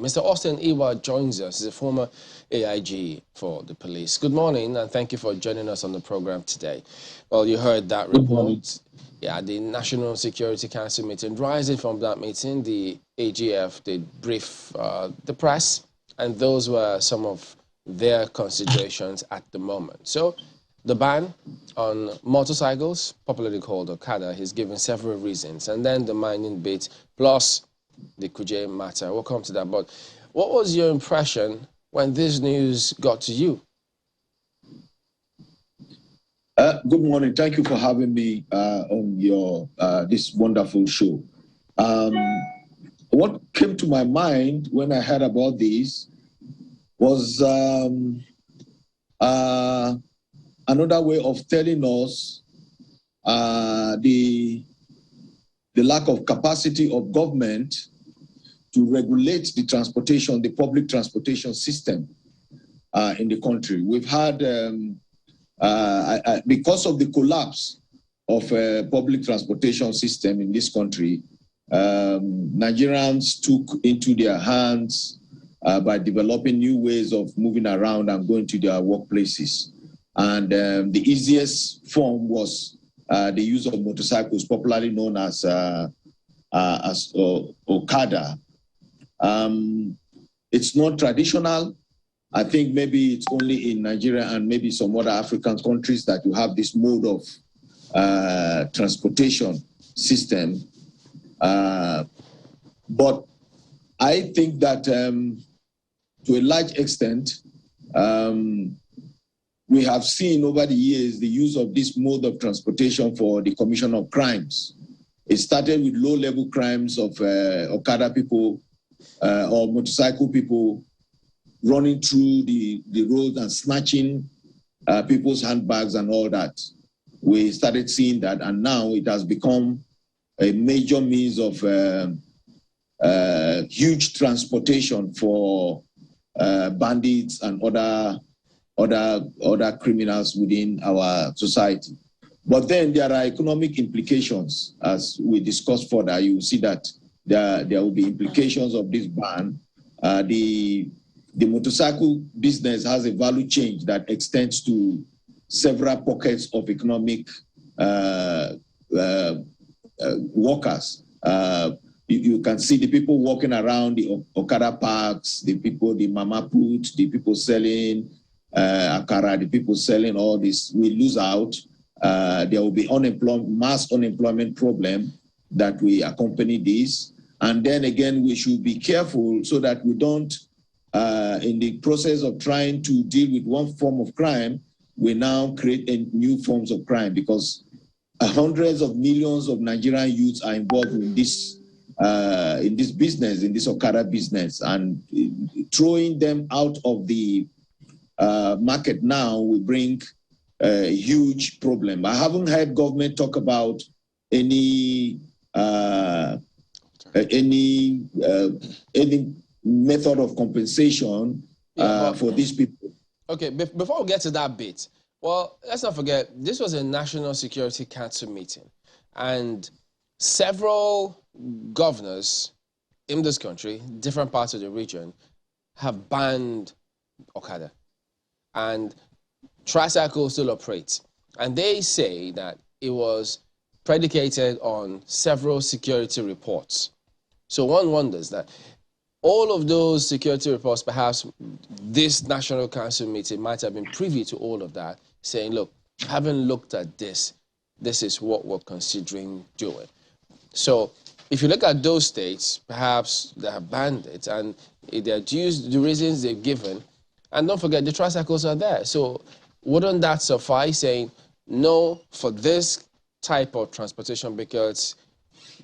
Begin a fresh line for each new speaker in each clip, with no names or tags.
Mr. Austin Iwa joins us. He's a former AIG for the police. Good morning, and thank you for joining us on the program today. Well, you heard that report. Yeah, the National Security Council meeting. Rising from that meeting, the AGF did brief the press, and those were some of their considerations at the moment. So, the ban on motorcycles, popularly called Okada, is given several reasons, and then the mining bit, plus the Kuje matter. We'll come to that. But what was your impression when this news got to you?
Good morning. Thank you for having me on your this wonderful show. What came to my mind when I heard about this was another way of telling us the lack of capacity of government to regulate the transportation, the public transportation system in the country. We've had, because of the collapse of public transportation system in this country, Nigerians took into their hands by developing new ways of moving around and going to their workplaces. And the easiest form was the use of motorcycles, popularly known as Okada. It's not traditional. I think maybe it's only in Nigeria and maybe some other African countries that you have this mode of transportation system. But I think that to a large extent, we have seen over the years the use of this mode of transportation for the commission of crimes. It started with low-level crimes of Okada people or motorcycle people running through the roads and snatching people's handbags and all that. We started seeing that, and now it has become a major means of huge transportation for bandits and other criminals within our society. But then there are economic implications. As we discuss further, you will see that there will be implications of this ban. The motorcycle business has a value chain that extends to several pockets of economic workers. You can see the people walking around the Okada parks, the mama put, the people selling akara, the people selling all this. We lose out. There will be mass unemployment problem that will accompany this. And then again, we should be careful so that we don't, in the process of trying to deal with one form of crime, we now create new forms of crime, because hundreds of millions of Nigerian youths are involved in this business, in this Okada business, and throwing them out of the market now will bring a huge problem. I haven't heard government talk about any method of compensation for these people.
Okay, before we get to that bit, well, let's not forget, this was a National Security Council meeting, and several governors in this country, different parts of the region, have banned Okada. And tricycles still operate. And they say that it was predicated on several security reports. So one wonders that all of those security reports, perhaps this National Council meeting might have been privy to all of that, saying, look, having looked at this, this is what we're considering doing. So if you look at those states, perhaps they have banned it, and they're used the reasons they've given. And don't forget, the tricycles are there. So wouldn't that suffice, saying no for this type of transportation, because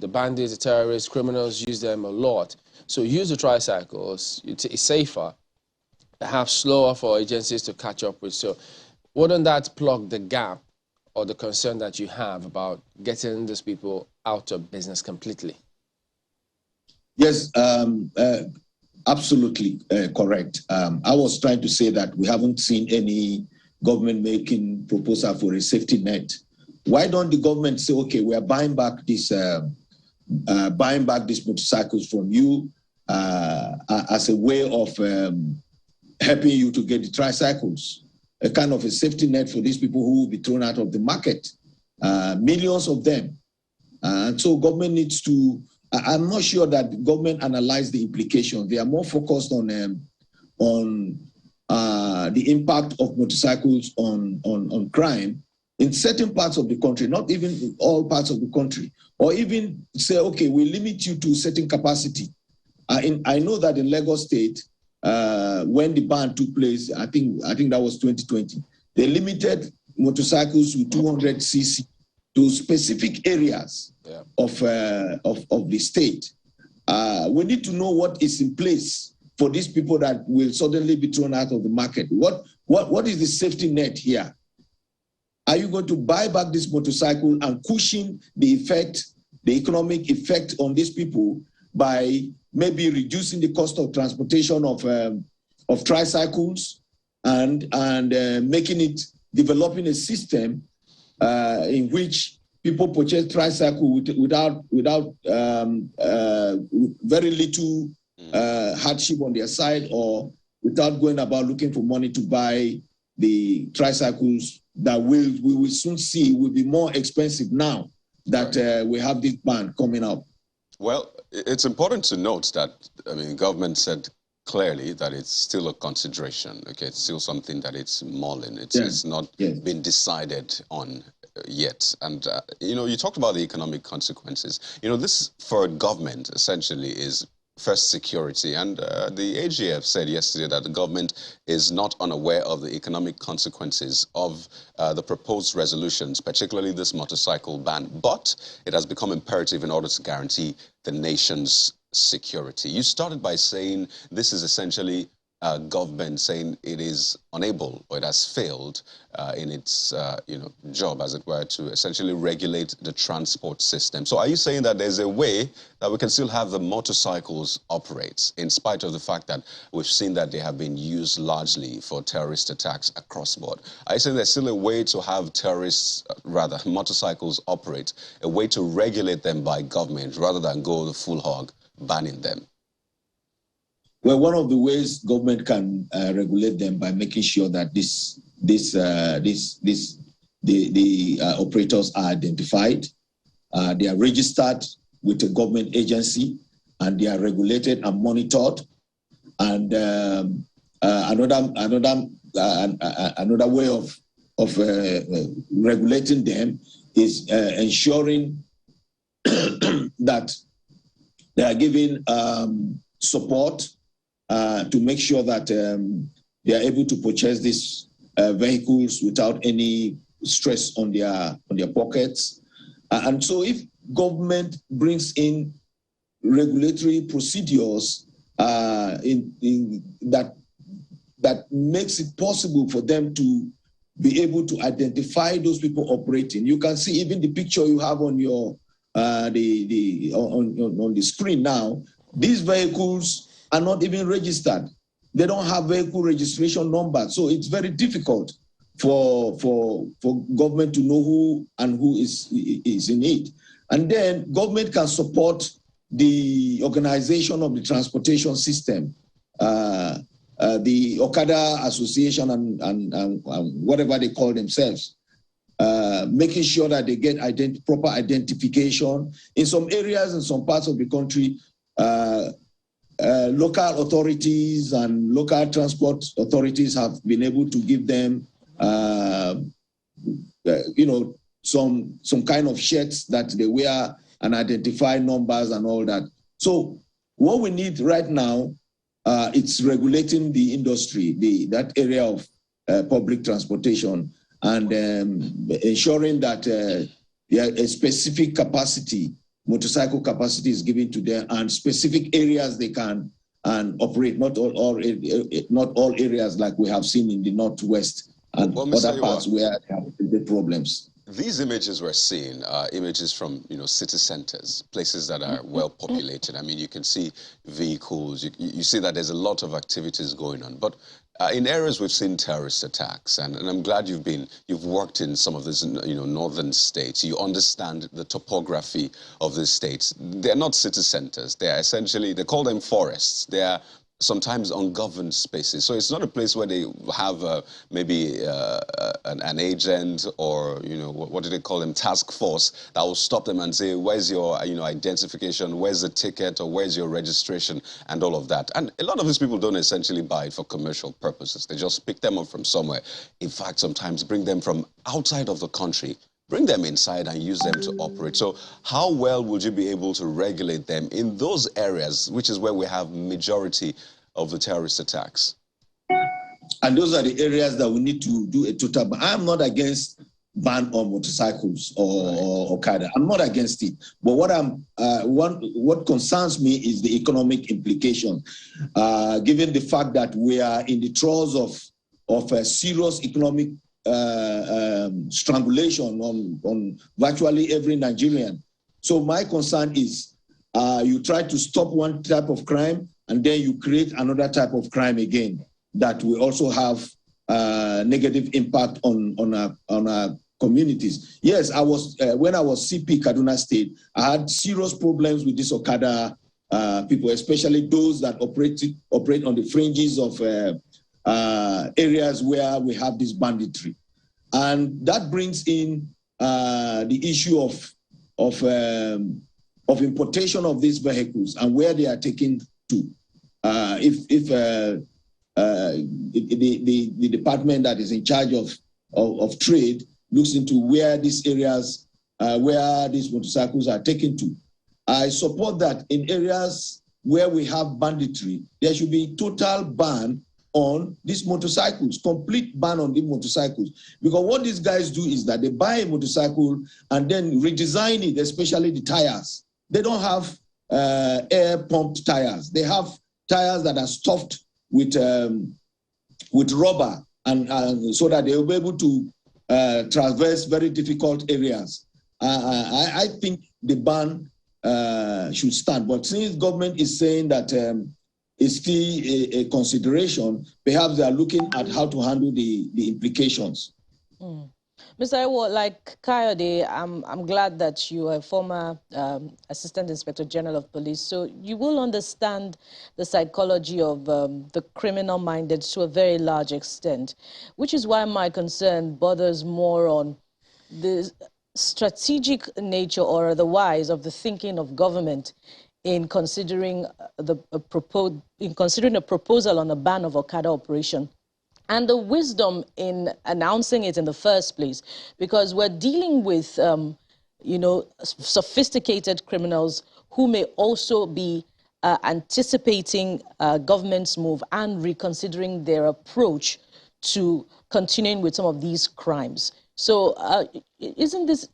the bandits, the terrorists, criminals use them a lot. So use the tricycles, it's safer, perhaps slower for agencies to catch up with. So wouldn't that plug the gap or the concern that you have about getting these people out of business completely?
Yes, absolutely correct. I was trying to say that we haven't seen any government making proposal for a safety net. Why don't the government say, okay, we are buying back these motorcycles from you, as a way of helping you to get the tricycles, a kind of a safety net for these people who will be thrown out of the market, millions of them. And so government needs to, I'm not sure that the government analyze the implications. They are more focused on the impact of motorcycles on crime in certain parts of the country, not even in all parts of the country, or even say, okay, we limit you to certain capacity. I know that in Lagos State, when the ban took place, I think that was 2020, they limited motorcycles with 200 cc to specific areas of the state. We need to know what is in place for these people that will suddenly be thrown out of the market. What is the safety net here? Are you going to buy back this motorcycle and cushion the economic effect on these people by maybe reducing the cost of transportation of tricycles and developing a system in which people purchase tricycle without very little hardship on their side, or without going about looking for money to buy the tricycles that we will soon see will be more expensive now that we have this ban coming up.
Well, it's important to note that, I mean, government said clearly that it's still a consideration. Okay, it's still something that it's mulling. It's not been decided on yet. And, you know, you talked about the economic consequences. You know, this for government essentially is first security. And the AGF said yesterday that the government is not unaware of the economic consequences of the proposed resolutions, particularly this motorcycle ban. But it has become imperative in order to guarantee the nation's security. You started by saying this is essentially government saying it is unable, or it has failed in its job, as it were, to essentially regulate the transport system. So are you saying that there's a way that we can still have the motorcycles operate, in spite of the fact that we've seen that they have been used largely for terrorist attacks across board? Are you saying there's still a way to have motorcycles operate, a way to regulate them by government rather than go the full hog banning them?
Well, one of the ways government can regulate them by making sure that the operators are identified, they are registered with a government agency, and they are regulated and monitored. And another way of regulating them is ensuring that they are given support to make sure that they are able to purchase these vehicles without any stress on their pockets. And so if government brings in regulatory procedures that makes it possible for them to be able to identify those people operating. You can see even the picture you have on your on the screen now. These vehicles are not even registered. They don't have vehicle registration numbers. So it's very difficult for government to know who is in it. And then government can support the organization of the transportation system, the Okada Association and whatever they call themselves, making sure that they get proper identification. In some areas, in some parts of the country, local authorities and local transport authorities have been able to give them, some kind of shirts that they wear and identify numbers and all that. So what we need right now, it's regulating the industry, that area of public transportation, and ensuring that a specific capacity, motorcycle capacity, is given to them, and specific areas they can operate. Not all areas like we have seen in the Northwest and other parts where they have the problems.
These images we're seeing are images from, city centers, places that are well populated. I mean, you can see vehicles, you see that there's a lot of activities going on. But in areas we've seen terrorist attacks, and I'm glad you've worked in some of these, northern states. You understand the topography of these states. They're not city centers. They are essentially, they call them forests. They are sometimes ungoverned spaces. So it's not a place where they have maybe an agent or, what do they call them, task force that will stop them and say, where's your, identification, where's the ticket, or where's your registration, and all of that. And a lot of these people don't essentially buy it for commercial purposes. They just pick them up from somewhere. In fact, sometimes bring them from outside of the country, bring them inside and use them to operate. So how well would you be able to regulate them in those areas, which is where we have majority of the terrorist attacks?
And those are the areas that we need to do a total ban. I'm not against ban on motorcycles or Okada. I'm not against it. But what concerns me is the economic implication, given the fact that we are in the throes of a serious economic strangulation on virtually every Nigerian. So my concern is you try to stop one type of crime and then you create another type of crime again that will also have negative impact on our communities. Yes, I was when I was CP Kaduna State, I had serious problems with this Okada people, especially those that operate on the fringes of areas where we have this banditry. And that brings in the issue of importation of these vehicles and where they are taken to. If the department that is in charge of trade looks into where these areas, where these motorcycles are taken to, I support that in areas where we have banditry, there should be total ban on these motorcycles, complete ban on these motorcycles. Because what these guys do is that they buy a motorcycle and then redesign it, especially the tires. They don't have air pumped tires. They have tires that are stuffed with rubber and so that they will be able to traverse very difficult areas. I think the ban should stand. But since government is saying that it's still a consideration, perhaps they are looking at how to handle the implications.
Mr. Ewo, like Kayode, I'm glad that you are a former Assistant Inspector General of Police, so you will understand the psychology of the criminal-minded to a very large extent, which is why my concern borders more on the strategic nature or otherwise of the thinking of government in considering a proposal on a ban of Okada operation, and the wisdom in announcing it in the first place, because we're dealing with, sophisticated criminals who may also be anticipating government's move and reconsidering their approach to continuing with some of these crimes. So isn't this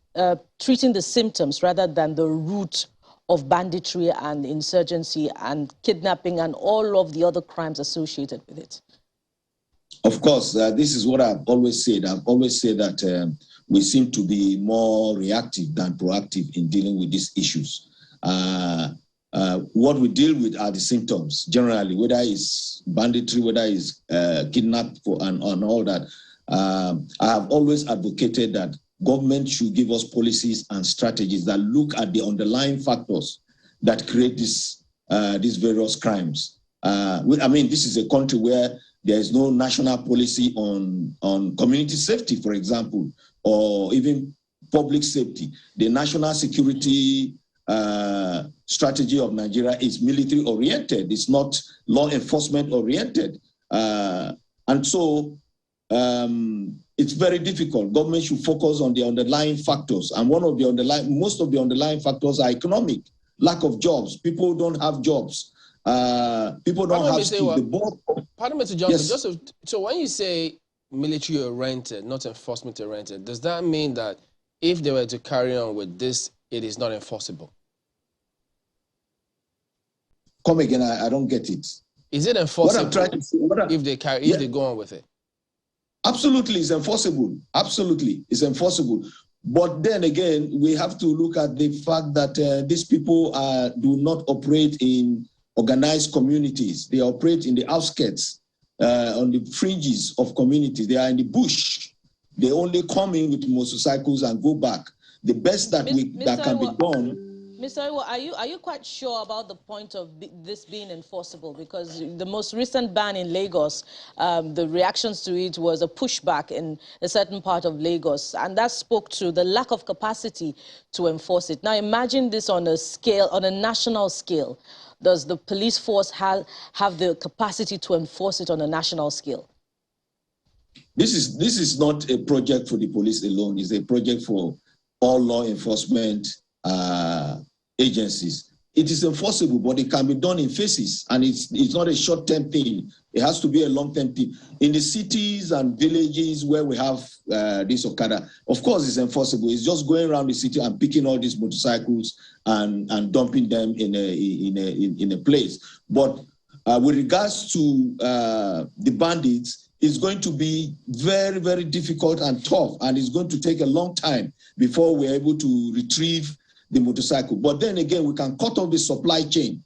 treating the symptoms rather than the root of banditry and insurgency and kidnapping and all of the other crimes associated with it?
Of course, this is what I've always said. I've always said that we seem to be more reactive than proactive in dealing with these issues. What we deal with are the symptoms, generally, whether it's banditry, whether it's kidnapping and all that. I have always advocated that government should give us policies and strategies that look at the underlying factors that create these various crimes. This is a country where there is no national policy on community safety, for example, or even public safety. The national security strategy of Nigeria is military-oriented. It's not law enforcement-oriented. And so it's very difficult. Government should focus on the underlying factors. And most of the underlying factors are economic. Lack of jobs. People don't have jobs. People don't have skills.
Pardon me, Mr. Johnson. Yes. So when you say military-oriented, not enforcement-oriented, does that mean that if they were to carry on with this, it is not enforceable?
Come again, I don't get it.
Is it enforceable if they go on with it?
Absolutely, it's enforceable. Absolutely, it's enforceable. But then again, we have to look at the fact that these people do not operate in organized communities. They operate in the outskirts, on the fringes of communities. They are in the bush. They only come in with motorcycles and go back. The best that that can be done.
Mr. Iwo, are you quite sure about the point of this being enforceable? Because the most recent ban in Lagos, the reactions to it was a pushback in a certain part of Lagos, and that spoke to the lack of capacity to enforce it. Now imagine this on a scale, on a national scale. Does the police force have the capacity to enforce it on a national scale?
This is not a project for the police alone. It's a project for all law enforcement agencies. It is enforceable, but it can be done in phases, and it's not a short-term thing. It has to be a long-term thing. In the cities and villages where we have this Okada, of course it's enforceable. It's just going around the city and picking all these motorcycles and dumping them in a place. But with regards to the bandits, it's going to be very, very difficult and tough, and it's going to take a long time before we're able to retrieve the motorcycle. But then again, we can cut off the supply chain.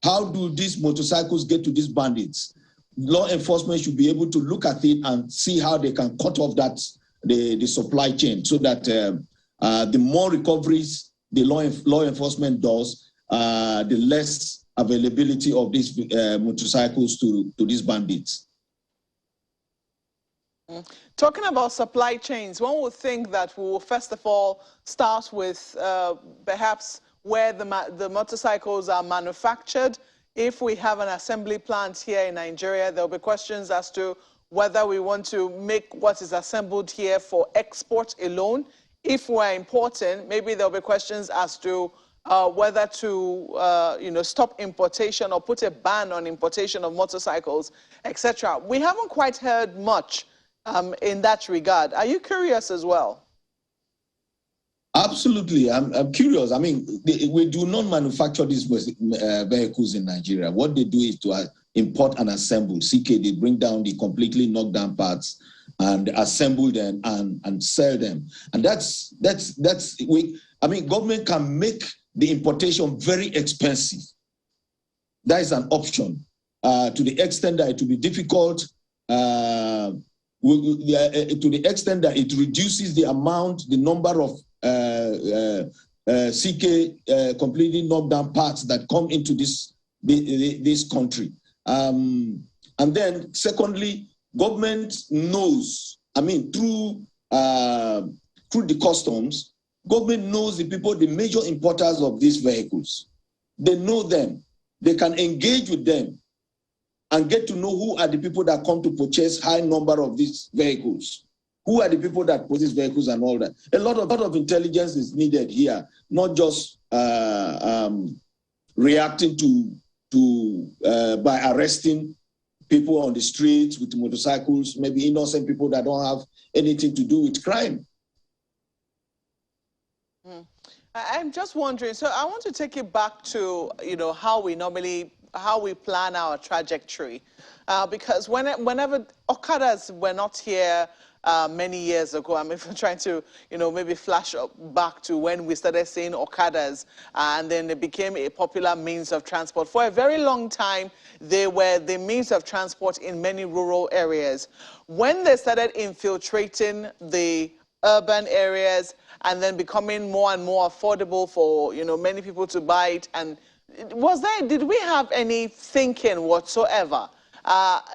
How do these motorcycles get to these bandits? Law enforcement should be able to look at it and see how they can cut off the supply chain, so that the more recoveries the law enforcement does, the less availability of these motorcycles to these bandits.
Talking about supply chains, one would think that we will first of all start with perhaps where the motorcycles are manufactured. If we have an assembly plant here in Nigeria, there will be questions as to whether we want to make what is assembled here for export alone. If we're importing, maybe there will be questions as to whether to stop importation or put a ban on importation of motorcycles, etc. We haven't quite heard much in that regard. Are you curious as well?
Absolutely, I'm curious. I mean, we do not manufacture these vehicles in Nigeria. What they do is to import and assemble. CK, they bring down the completely knocked down parts and assemble them and sell them. And I mean, government can make the importation very expensive. That is an option. To the extent that it will be difficult, to the extent that it reduces the number of CK completely knocked down parts that come into this country. And then secondly, government knows, I mean, through the customs, government knows the people, the major importers of these vehicles. They know them. They can engage with them and get to know who are the people that come to purchase high number of these vehicles. Who are the people that purchase vehicles and all that? A lot of intelligence is needed here, not just reacting by arresting people on the streets with motorcycles, maybe innocent people that don't have anything to do with crime.
I'm just wondering, so I want to take it back to, how we plan our trajectory. Because whenever Okadas were not here many years ago, I'm even trying to, maybe flash back to when we started seeing Okadas, and then it became a popular means of transport. For a very long time, they were the means of transport in many rural areas. When they started infiltrating the urban areas and then becoming more and more affordable for, many people to buy it, and did we have any thinking whatsoever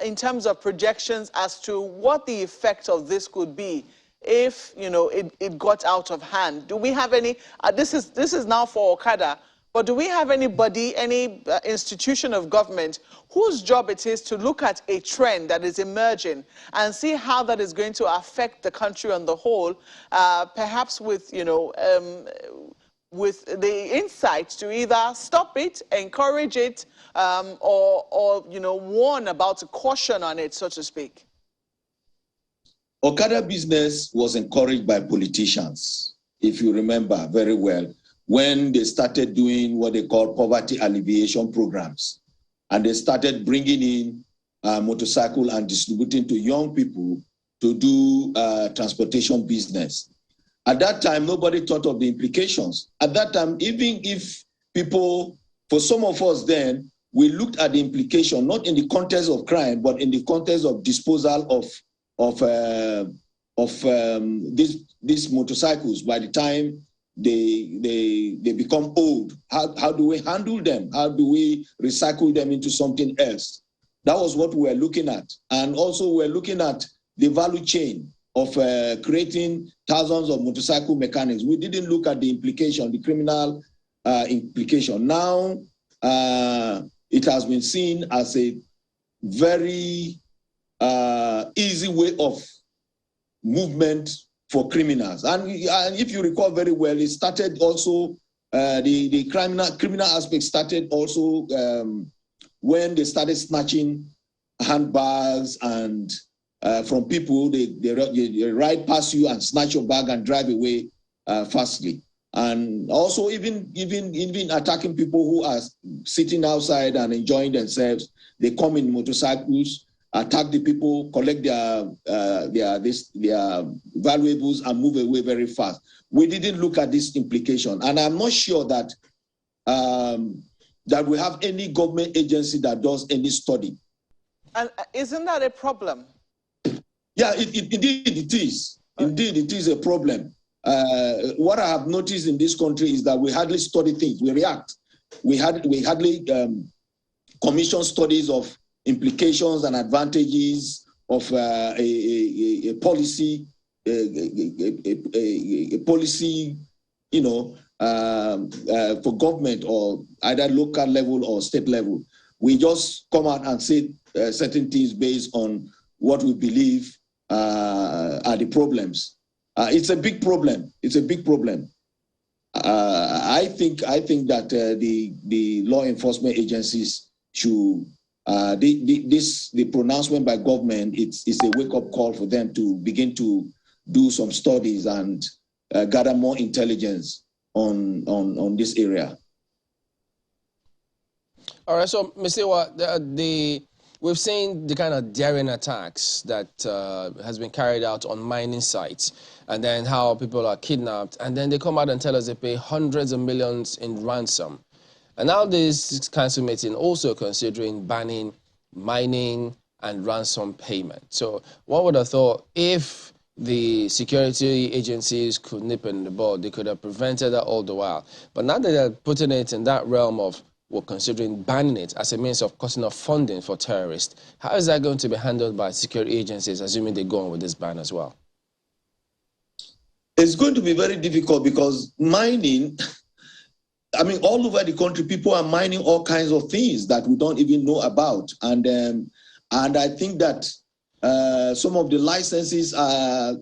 in terms of projections as to what the effect of this could be if, it got out of hand? Do we have any, this is now for Okada, but do we have anybody, any institution of government whose job it is to look at a trend that is emerging and see how that is going to affect the country on the whole, perhaps with, with the insight to either stop it, encourage it, or warn about caution on it, so to speak?
Okada business was encouraged by politicians, if you remember very well, when they started doing what they call poverty alleviation programs. And they started bringing in motorcycle and distributing to young people to do transportation business. At that time, nobody thought of the implications. At that time, even if people, for some of us then, we looked at the implication, not in the context of crime, but in the context of disposal of these motorcycles by the time they become old. How do we handle them? How do we recycle them into something else? That was what we were looking at. And also we're looking at the value chain of creating thousands of motorcycle mechanics. We didn't look at the implication, the criminal implication. Now, it has been seen as a very easy way of movement for criminals. And if you recall very well, it started also, the criminal aspect started also when they started snatching handbags and from people, they ride past you and snatch your bag and drive away fastly. And also even attacking people who are sitting outside and enjoying themselves. They come in motorcycles, attack the people, collect their valuables and move away very fast. We didn't look at this implication. And I'm not sure that, that we have any government agency that does any study. And
isn't that a problem?
Yeah, indeed it is. Indeed, it is a problem. What I have noticed in this country is that we hardly study things. We react. We hardly commission studies of implications and advantages of a policy, a policy, you know, for government or either local level or state level. We just come out and say certain things based on what we believe are the problems. It's a big problem. It's a big problem. I think that the law enforcement agencies should the pronouncement by government. It's a wake-up call for them to begin to do some studies and gather more intelligence on this area.
All right. So, Mr. Iwuot, we've seen the kind of daring attacks that has been carried out on mining sites, and then how people are kidnapped, and then they come out and tell us they pay hundreds of millions in ransom. And now this council meeting also considering banning mining and ransom payment. So one would have thought if the security agencies could nip in the bud, they could have prevented that all the while. But now that they're putting it in that realm of, we're considering banning it as a means of cutting off funding for terrorists, how is that going to be handled by security agencies, assuming they go on with this ban as well?
It's going to be very difficult because mining, I mean, all over the country, people are mining all kinds of things that we don't even know about. And I think that some of the licenses are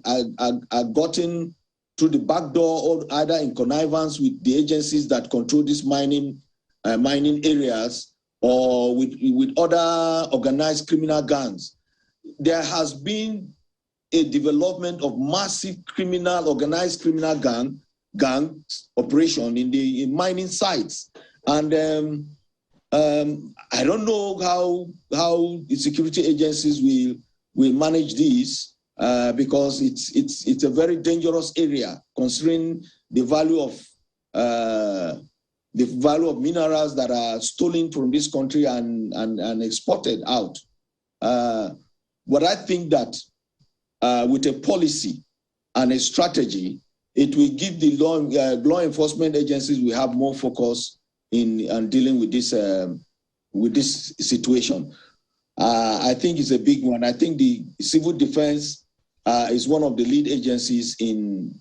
gotten through the back door or either in connivance with the agencies that control this mining areas or with other organized criminal gangs. There has been a development of massive organized criminal gangs operation in mining sites. And I don't know how the security agencies will manage this because it's a very dangerous area considering the value of minerals that are stolen from this country and exported out. But I think that with a policy and a strategy, it will give the law enforcement agencies will have more focus in dealing with this situation. I think it's a big one. I think the civil defense is one of the lead agencies in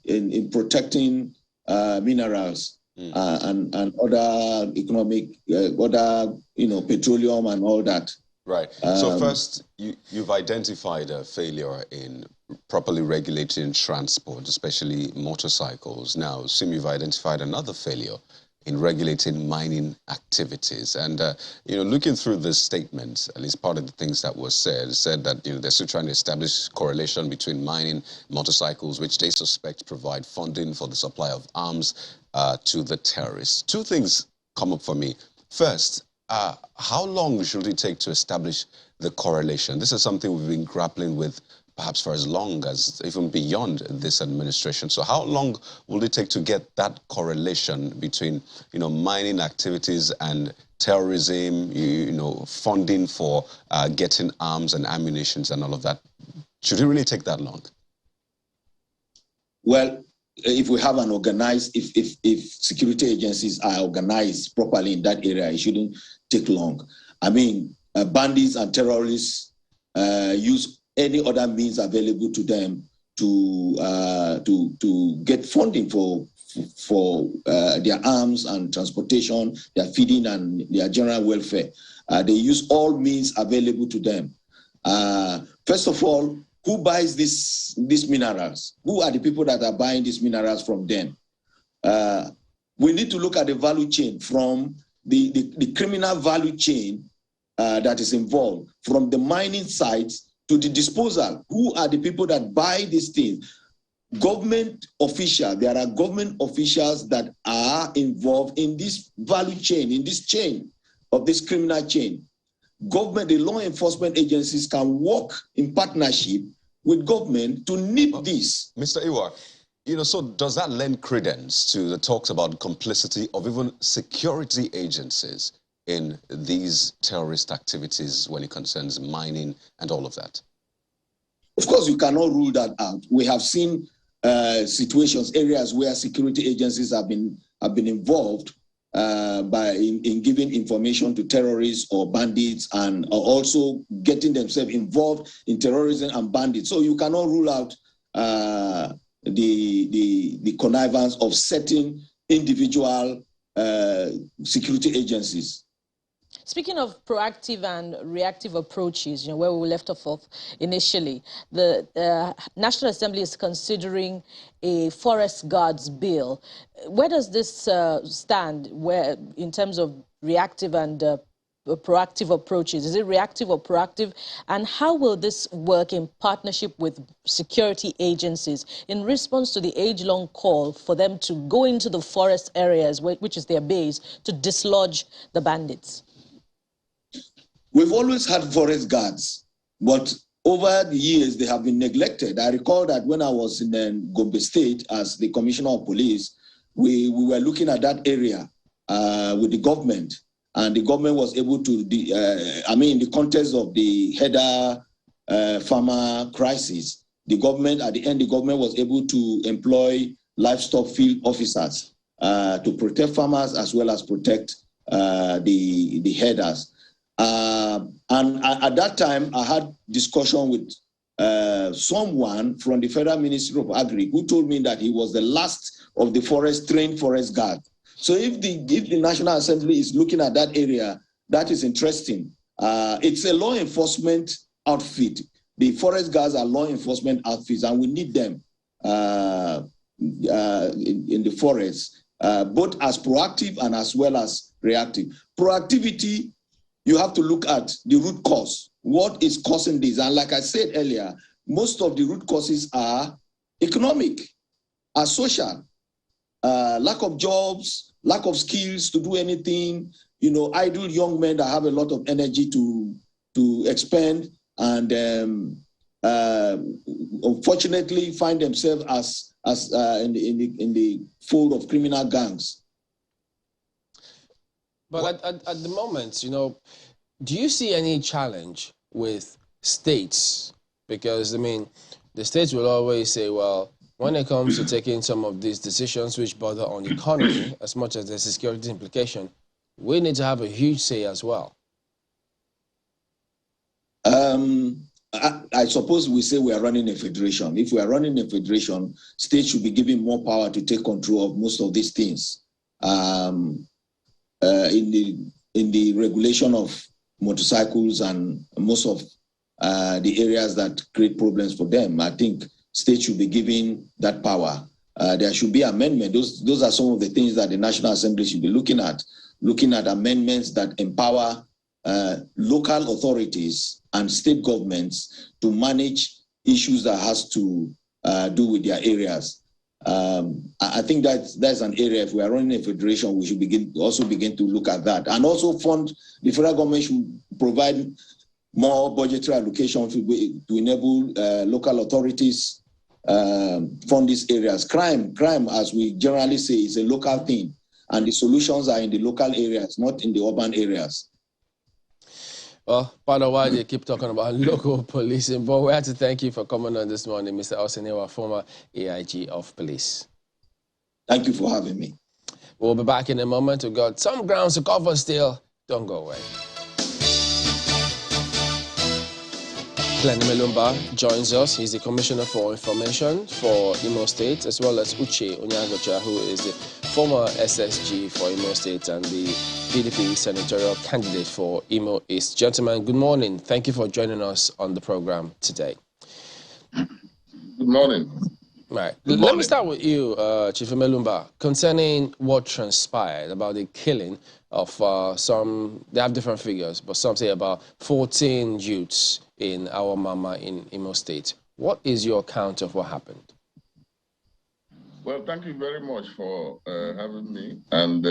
protecting minerals and other economic, petroleum and all that.
Right. So first, you've identified a failure in properly regulating transport, especially motorcycles. Now, assume you've identified another failure in regulating mining activities. And, looking through this statement, at least part of the things that was said that, they're still trying to establish correlation between mining motorcycles, which they suspect provide funding for the supply of arms to the terrorists. Two things come up for me. First, how long should it take to establish the correlation? This is something we've been grappling with perhaps for as long as, even beyond this administration. So how long will it take to get that correlation between, mining activities and terrorism, funding for getting arms and ammunition and all of that? Should it really take that long?
Well, if we have an organized, if security agencies are organized properly in that area, it shouldn't take long. I mean, bandits and terrorists use any other means available to them to get funding for their arms and transportation, their feeding and their general welfare. They use all means available to them. First of all, who buys these minerals? Who are the people that are buying these minerals from them? We need to look at the value chain, from the criminal value chain that is involved, from the mining sites to the disposal. Who are the people that buy these things? Government officials. There are government officials that are involved in this value chain, in this chain of this criminal chain. Government, the law enforcement agencies can work in partnership with government to nip this.
Mr. Iwa, so does that lend credence to the talks about complicity of even security agencies in these terrorist activities when it concerns mining and all of that?
Of course, you cannot rule that out. We have seen situations, areas where security agencies have been involved in giving information to terrorists or bandits, and also getting themselves involved in terrorism and bandits. So you cannot rule out the connivance of certain individual security agencies.
Speaking of proactive and reactive approaches, where we left off initially, the National Assembly is considering a forest guards bill. Where does this stand in terms of reactive and proactive approaches? Is it reactive or proactive? And how will this work in partnership with security agencies in response to the age-long call for them to go into the forest areas, which is their base, to dislodge the bandits?
We've always had forest guards, but over the years, they have been neglected. I recall that when I was in Gombe State as the Commissioner of Police, we were looking at that area with the government, and the government was able to, in the context of the header farmer crisis, the government, at the end, the government was able to employ livestock field officers to protect farmers as well as protect the headers. And at that time, I had discussion with someone from the Federal Ministry of Agri who told me that he was the last of the trained forest guard. So if the National Assembly is looking at that area, that is interesting. It's a law enforcement outfit. The forest guards are law enforcement outfits, and we need them in the forests, both as proactive and as well as reactive. Proactivity, you have to look at the root cause. What is causing this? And like I said earlier, most of the root causes are economic, are social. Lack of jobs, lack of skills to do anything, idle young men that have a lot of energy to expend, and unfortunately find themselves as in the fold of criminal gangs.
But at the moment, do you see any challenge with states? Because, the states will always say, well, when it comes to taking some of these decisions which border on economy, as much as there's a security implication, we need to have a huge say as well.
I suppose we say we are running a federation. If we are running a federation, states should be given more power to take control of most of these things. In the regulation of motorcycles and most of the areas that create problems for them, I think states should be given that power. There should be amendment. Those are some of the things that the National Assembly should be looking at amendments that empower local authorities and state governments to manage issues that has to do with their areas. I think that's an area. If we are running a federation, we should begin to look at that, and also fund. The federal government should provide more budgetary allocation to enable local authorities fund these areas. Crime, as we generally say, is a local thing, and the solutions are in the local areas, not in the urban areas.
Well, part of why they keep talking about local policing, but we have to thank you for coming on this morning, Mr. Osenewa, former AIG of Police. Thank you for having me. We'll be back in a moment. We've got some grounds to cover still. Don't go away. Glenn Melumba joins us. He's the Commissioner for Information for Imo State, as well as Uche Onyagocha, who is the former SSG for Imo State and the PDP senatorial candidate for Imo East. Gentlemen, good morning. Thank you for joining us on the program today.
Good morning.
Right. Let me start with you, Chief Melumba, concerning what transpired about the killing of some, they have different figures, but some say about 14 youths in our Mama in Imo State. What is your account of what happened?
Well, thank you very much for having me. And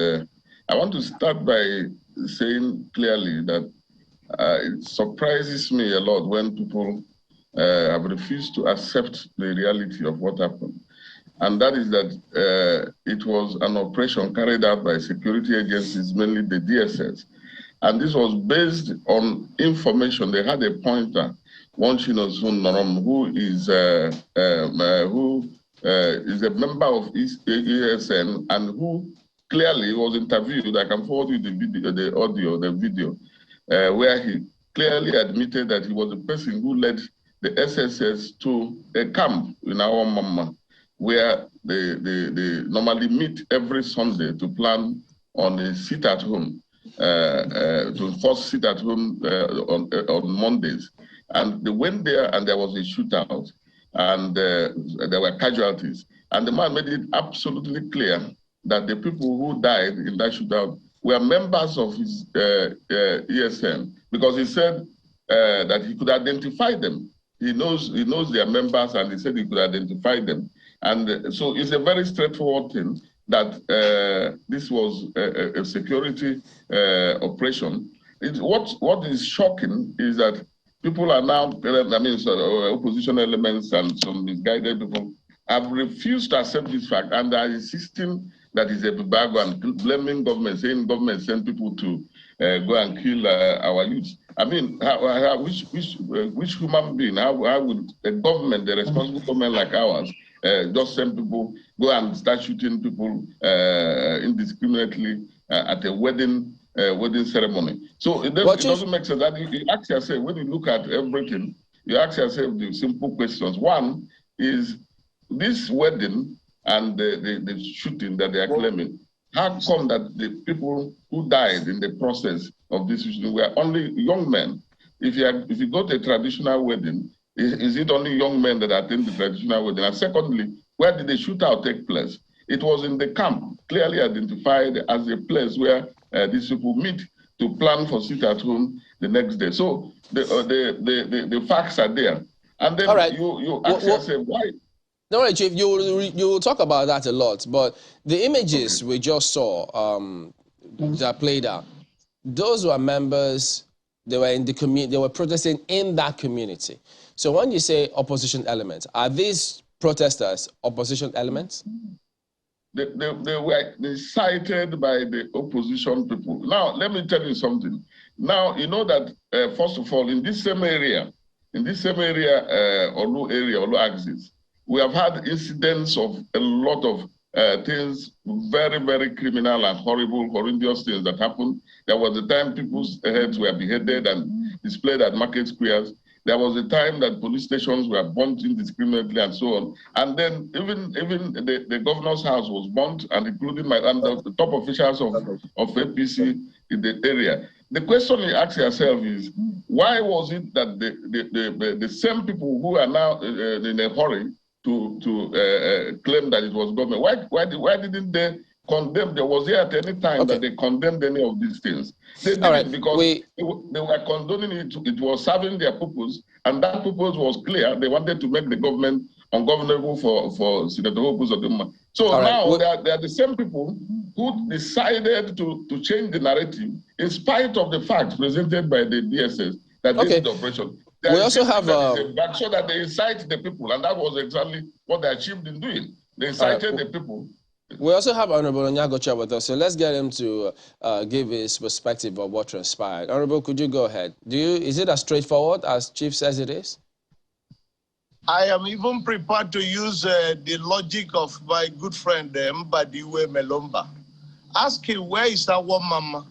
I want to start by saying clearly that it surprises me a lot when people have refused to accept the reality of what happened. And that is that it was an operation carried out by security agencies, mainly the DSS. And this was based on information. They had a pointer, one Chinosun Norom, who is a member of ESN and who clearly was interviewed. I can forward you the video, the audio, the video, where he clearly admitted that he was the person who led the SSS to a camp in our Mama, where they normally meet every Sunday to plan on a sit at home, to first sit at home on Mondays. And they went there and there was a shootout and there were casualties. And the man made it absolutely clear that the people who died in that shootout were members of his ESN, because he said that he could identify them. He knows their members, and he said he could identify them. And so it's a very straightforward thing that this was a security operation. What is shocking is that people are now, opposition elements and some misguided people have refused to accept this fact, and are insisting that it's a embargo and blaming government, saying government sent people to go and kill our youth. I mean, which human being, how would a government, a responsible government like ours, just send people, go and start shooting people indiscriminately at a wedding ceremony? So it doesn't make sense. That you ask yourself, when you look at everything, you ask yourself the simple questions. One is this wedding and the shooting that they are claiming, how come that the people who died in the process of this shooting were only young men? If you go to a traditional wedding, is it only young men that attend the traditional wedding? And secondly, where did the shootout take place? It was in the camp, clearly identified as a place where these people meet to plan for sit at home the next day. So the facts are there. And then you ask yourself, why?
No, right, Chief, you talk about that a lot, but the images we just saw that played out, those were members, they were in the community, they were protesting in that community. So when you say opposition elements, are these protesters opposition elements?
They were cited by the opposition people. Now, let me tell you something. Now, you know that, first of all, in this same area, Olu axis, we have had incidents of a lot of things, very, very criminal and horrible, horrendous things that happened. There was a time people's heads were beheaded and displayed at market squares. There was a time that police stations were burnt indiscriminately and so on. And then even the governor's house was burnt, and including the top officials of APC in the area. The question you ask yourself is, why was it that the same people who are now in a hurry to claim that it was government, why didn't they condemn? Was there at any time that they condemned any of these things? They didn't, because they were condoning it. It was serving their purpose, and that purpose was clear. They wanted to make the government ungovernable for Senator Hope Uzodinma. So now they are the same people who decided to change the narrative in spite of the facts presented by the DSS. that they
Okay.
did the operation.
We also have
back so that they incite the people, and that was exactly what they achieved in doing. They incited the people.
We also have Honorable Onyagocha with us, so let's get him to give his perspective of what transpired. Honorable, could you go ahead? Is it as straightforward as Chief says it is?
I am even prepared to use the logic of my good friend Mbadiwe Melomba. Ask him, where is our mama?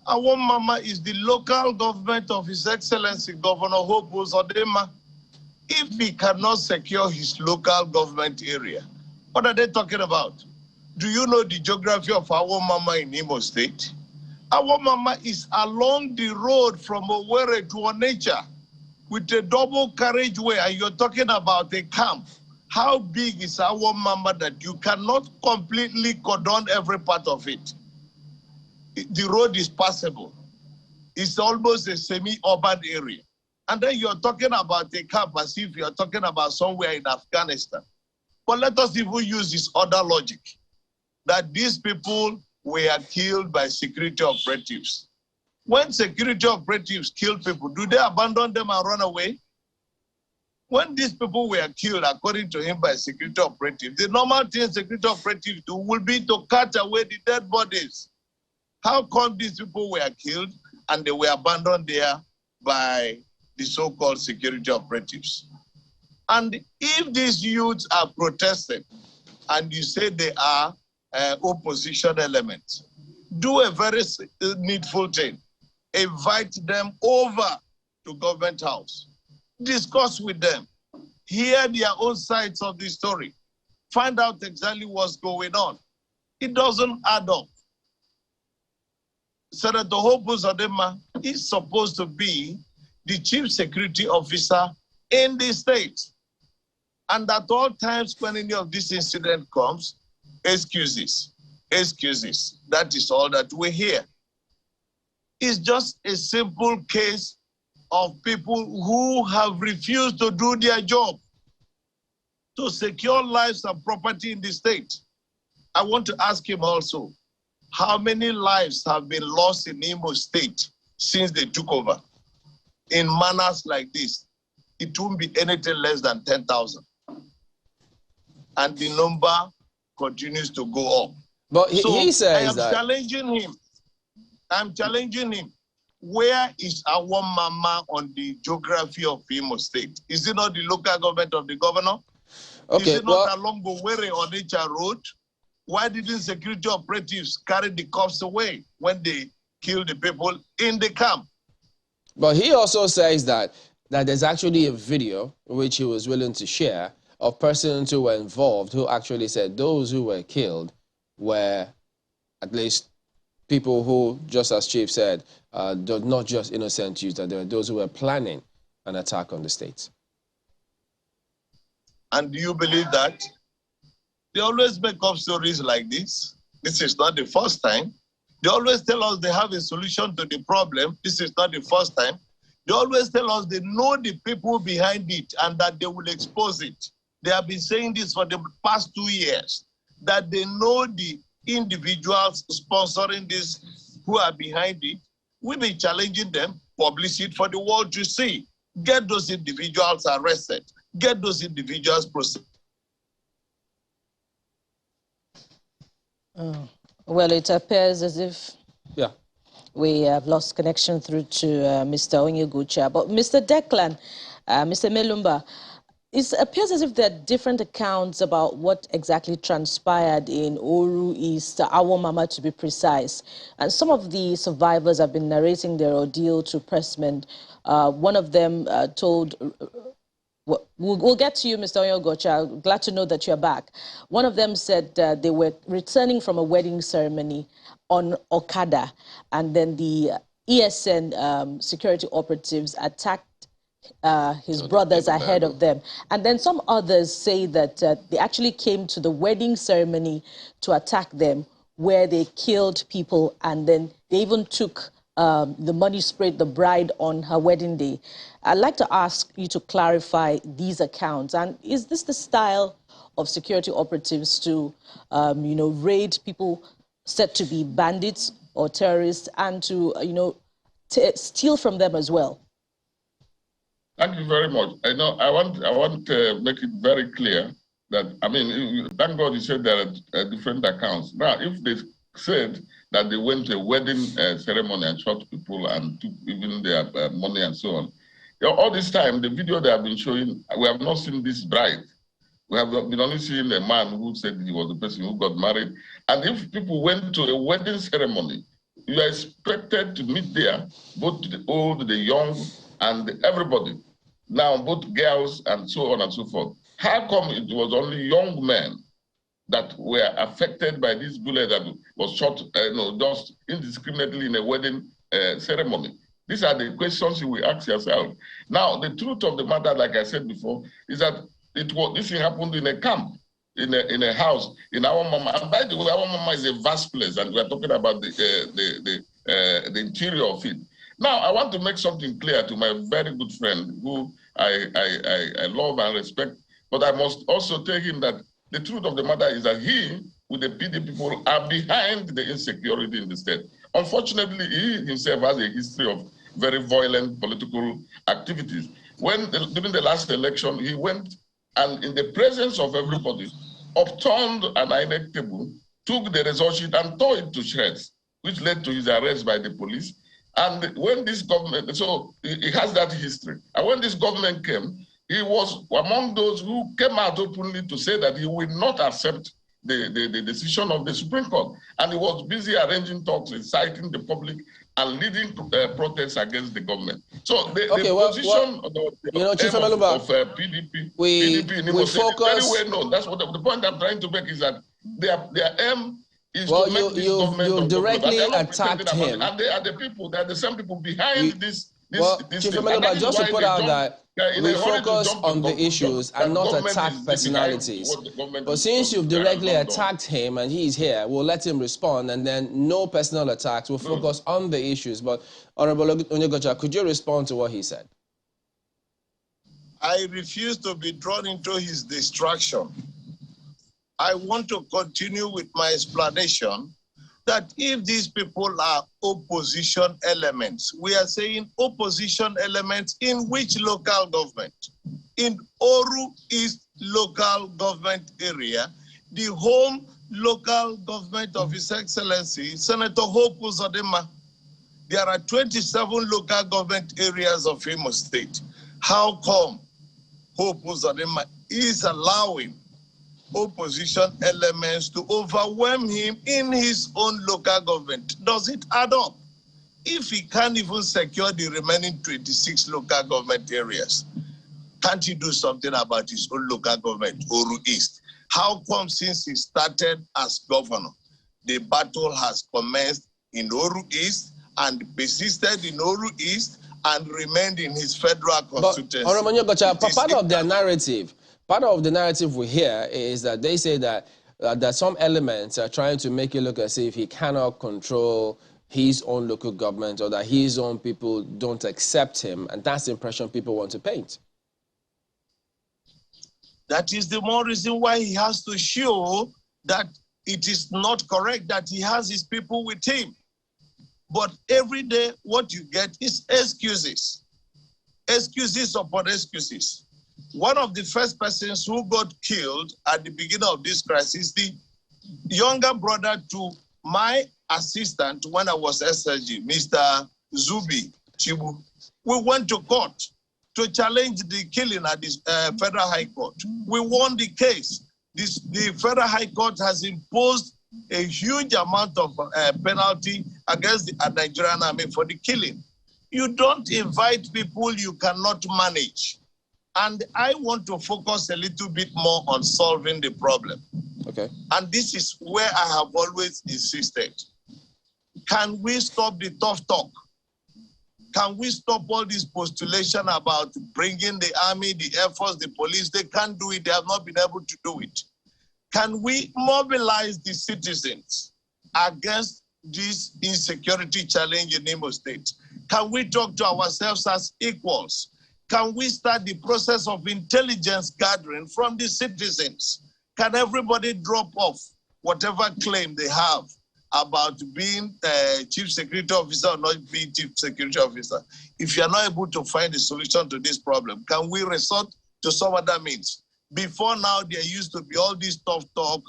Our mama is the local government of His Excellency Governor Hope Uzodinma. If he cannot secure his local government area, what are they talking about? Do you know the geography of our mama in Imo State? Our mama is along the road from Owerri to Onitsha with a double carriageway, and you're talking about a camp. How big is our mama that you cannot completely cordon every part of it? The road is passable. It's almost a semi-urban area. And then you're talking about a camp as if you're talking about somewhere in Afghanistan. But let us even use this other logic, that these people were killed by security operatives. When security operatives kill people, do they abandon them and run away? When these people were killed, according to him, by security operatives, the normal thing security operatives do will be to cut away the dead bodies. How come these people were killed and they were abandoned there by the so-called security operatives? And if these youths are protesting and you say they are opposition elements, do a very needful thing. Invite them over to Government House. Discuss with them. Hear their own sides of the story. Find out exactly what's going on. It doesn't add up. Senator Hope Uzodinma is supposed to be the chief security officer in the state. And at all times when any of this incident comes, excuses, excuses. That is all that we hear. It's just a simple case of people who have refused to do their job to secure lives and property in the state. I want to ask him also, how many lives have been lost in Imo State since they took over? In manners like this, it won't be anything less than 10,000. And the number continues to go up.
But he says that...
I'm challenging him. Where is our mama on the geography of Imo State? Is it not the local government of the governor?
Okay,
is it not along Owerri or Onitsha Road? Why didn't security operatives carry the cops away when they killed the people in the camp?
But he also says that there's actually a video which he was willing to share of persons who were involved who actually said those who were killed were at least people who, just as Chief said, not just innocent youths, that there were those who were planning an attack on the state.
And do you believe that? They always make up stories like this. This is not the first time. They always tell us they have a solution to the problem. This is not the first time. They always tell us they know the people behind it and that they will expose it. They have been saying this for the past 2 years, that they know the individuals sponsoring this who are behind it. We've been challenging them, publish it for the world to see. Get those individuals arrested. Get those individuals prosecuted.
Well, it appears as if we have lost connection through to Mr. Onyagocha. But Mr. Declan, Mr. Melumba, it appears as if there are different accounts about what exactly transpired in Oru East, Awomama to be precise. And some of the survivors have been narrating their ordeal to pressmen. One of them told... We'll get to you, Mr. Onyagocha. Glad to know that you're back. One of them said they were returning from a wedding ceremony on Okada, and then the ESN security operatives attacked his brothers ahead of them. And then some others say that they actually came to the wedding ceremony to attack them, where they killed people, and then they even took the money sprayed the bride on her wedding day. I'd like to ask you to clarify these accounts. And is this the style of security operatives to, raid people said to be bandits or terrorists and to, steal from them as well?
Thank you very much. I want to make it very clear that, I mean, thank God you said there are different accounts. Now, if they said that they went to a wedding ceremony and shot people and took even their money and so on, all this time, the video they have been showing, we have not seen this bride. We have been only seeing a man who said he was the person who got married. And if people went to a wedding ceremony, you are expected to meet there, both the old, the young, and everybody. Now, both girls and so on and so forth. How come it was only young men that were affected by this bullet that was shot just indiscriminately in a wedding ceremony? These are the questions you will ask yourself. Now, the truth of the matter, like I said before, is that this thing happened in a camp, in a house, in our mama. And by the way, our mama is a vast place, and we are talking about the interior of it. Now, I want to make something clear to my very good friend, who I love and respect, but I must also tell him that the truth of the matter is that he, with the PD people, are behind the insecurity in the state. Unfortunately, he himself has a history of very violent political activities. During the last election, he went and in the presence of everybody, upturned an INEC table, took the result sheet and tore it to shreds, which led to his arrest by the police. And when this government, so he has that history. And when this government came, he was among those who came out openly to say that he will not accept the decision of the Supreme Court. And he was busy arranging talks, inciting the public, and leading protests against the government. So the position of PDP,
we focus.
Very well known. That's what the point I'm trying to make is that their aim is
to
make this government.
You directly attacked him.
And they are the people, they are the same people behind this.
Chief Emeluba, just to put out that we focus on the issues and not attack personalities. But since you've directly attacked him and he's here, we'll let him respond, and then no personal attacks. We'll focus on the issues. But Honorable Onyegocha, could you respond to what he said?
I refuse to be drawn into his distraction. I want to continue with my explanation that if these people are opposition elements, we are saying opposition elements in which local government? In Oru East local government area, the home local government of His Excellency, Senator Hope Uzodinma. There are 27 local government areas of Imo State. How come Hope Uzodinma is allowing opposition elements to overwhelm him in his own local government? Does it add up? If he can't even secure the remaining 26 local government areas, can't he do something about his own local government, Oru East? How come since he started as governor, the battle has commenced in Oru East and persisted in Oru East and remained in his federal constituency?
But, Honorable Onyegocha, part of their narrative, part of the narrative we hear is that they say that some elements are trying to make it look as if he cannot control his own local government or that his own people don't accept him, and that's the impression people want to paint.
That is the more reason why he has to show that it is not correct, that he has his people with him. But every day what you get is excuses. Excuses upon excuses. One of the first persons who got killed at the beginning of this crisis, the younger brother to my assistant when I was SSG, Mr. Zubi Chibu. We went to court to challenge the killing at the Federal High Court. We won the case. The Federal High Court has imposed a huge amount of penalty against the Nigerian army for the killing. You don't invite people you cannot manage. And I want to focus a little bit more on solving the problem.
Okay.
And this is where I have always insisted. Can we stop the tough talk? Can we stop all this postulation about bringing the army, the Air Force, the police? They can't do it. They have not been able to do it. Can we mobilize the citizens against this insecurity challenge in Imo State? Can we talk to ourselves as equals? Can we start the process of intelligence gathering from the citizens? Can everybody drop off whatever claim they have about being chief security officer or not being chief security officer, if you are not able to find a solution to this problem, can we resort to some other means? Before now, there used to be all this tough talk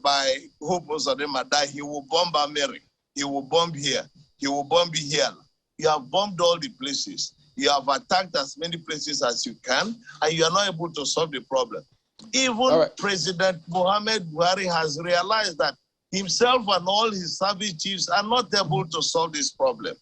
by Hope Ozodema that he will bomb Mary, he will bomb here, he will bomb here. You have bombed all the places. You have attacked as many places as you can, and you are not able to solve the problem. Even President Mohamed Buhari has realized that himself and all his service chiefs are not able to solve this problem.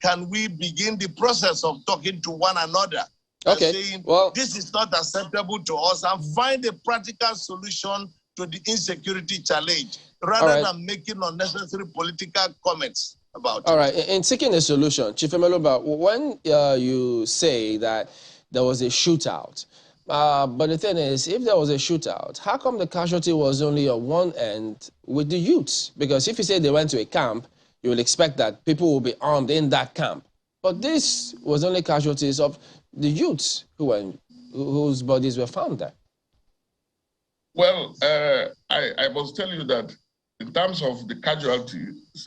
Can we begin the process of talking to one another and saying, well, this is not acceptable to us, and find a practical solution to the insecurity challenge, rather than making unnecessary political comments about it?
All right, in seeking a solution, Chief Emeloba, when you say that there was a shootout, but the thing is, if there was a shootout, how come the casualty was only on one end with the youths? Because if you say they went to a camp, you will expect that people will be armed in that camp. But this was only casualties of the youths whose bodies were found there.
Well, I must tell you that in terms of the casualties,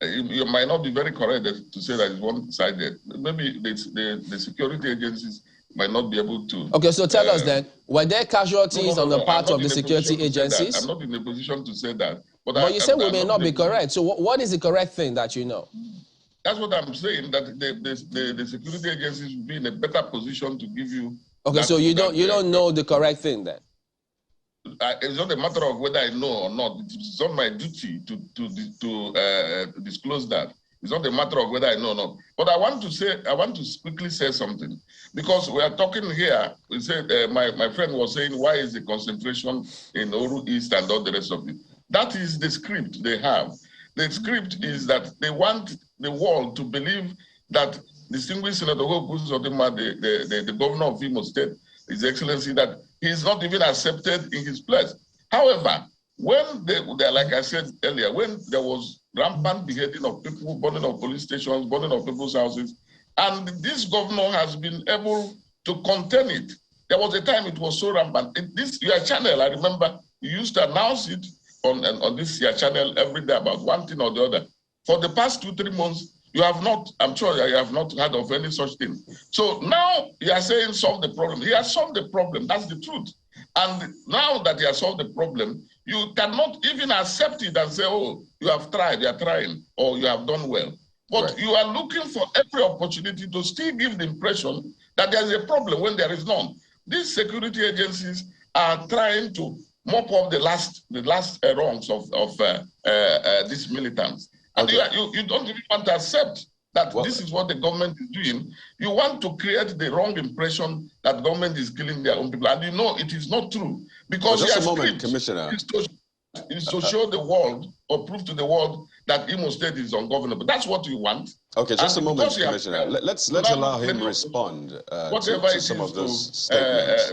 you might not be very correct to say that it's one-sided. Maybe the security agencies might not be able to.
Okay, so tell us then, were there casualties on the part of the security agencies?
I'm not in a position to say that.
But you said we may not be correct. So what is the correct thing that you know?
That's what I'm saying, that the security agencies will be in a better position to give you.
Okay, so you don't know the correct thing then?
It's not a matter of whether I know or not. It's not my duty to disclose that. It's not a matter of whether I know or not. But I want to quickly say something, because we are talking here. We said my friend was saying, why is the concentration in Oru East and all the rest of it? That is the script they have. The script is that they want the world to believe that distinguished Senator Hope Uzodinma, the governor of Imo State, His Excellency, that he is not even accepted in his place. However, when like I said earlier, when there was rampant beheading of people, burning of police stations, burning of people's houses, and this governor has been able to contain it. There was a time it was so rampant. Your channel, I remember, you used to announce it on this your channel every day about one thing or the other. For the past 2-3 months, you have not, I'm sure you have not heard of any such thing. So now you are saying solve the problem. He has solved the problem. That's the truth. And now that he has solved the problem, you cannot even accept it and say, oh, you have tried, you are trying, or you have done well. But you are looking for every opportunity to still give the impression that there is a problem when there is none. These security agencies are trying to mop up the last wrongs of these militants. And you don't even want to accept that this is what the government is doing. You want to create the wrong impression that government is killing their own people. And you know it is not true. Because
just a moment, Commissioner.
Is to show the world or prove to the world that Imo State is ungovernable. That's what you want.
Okay, just a moment, Commissioner. Let's allow him respond to some of those statements.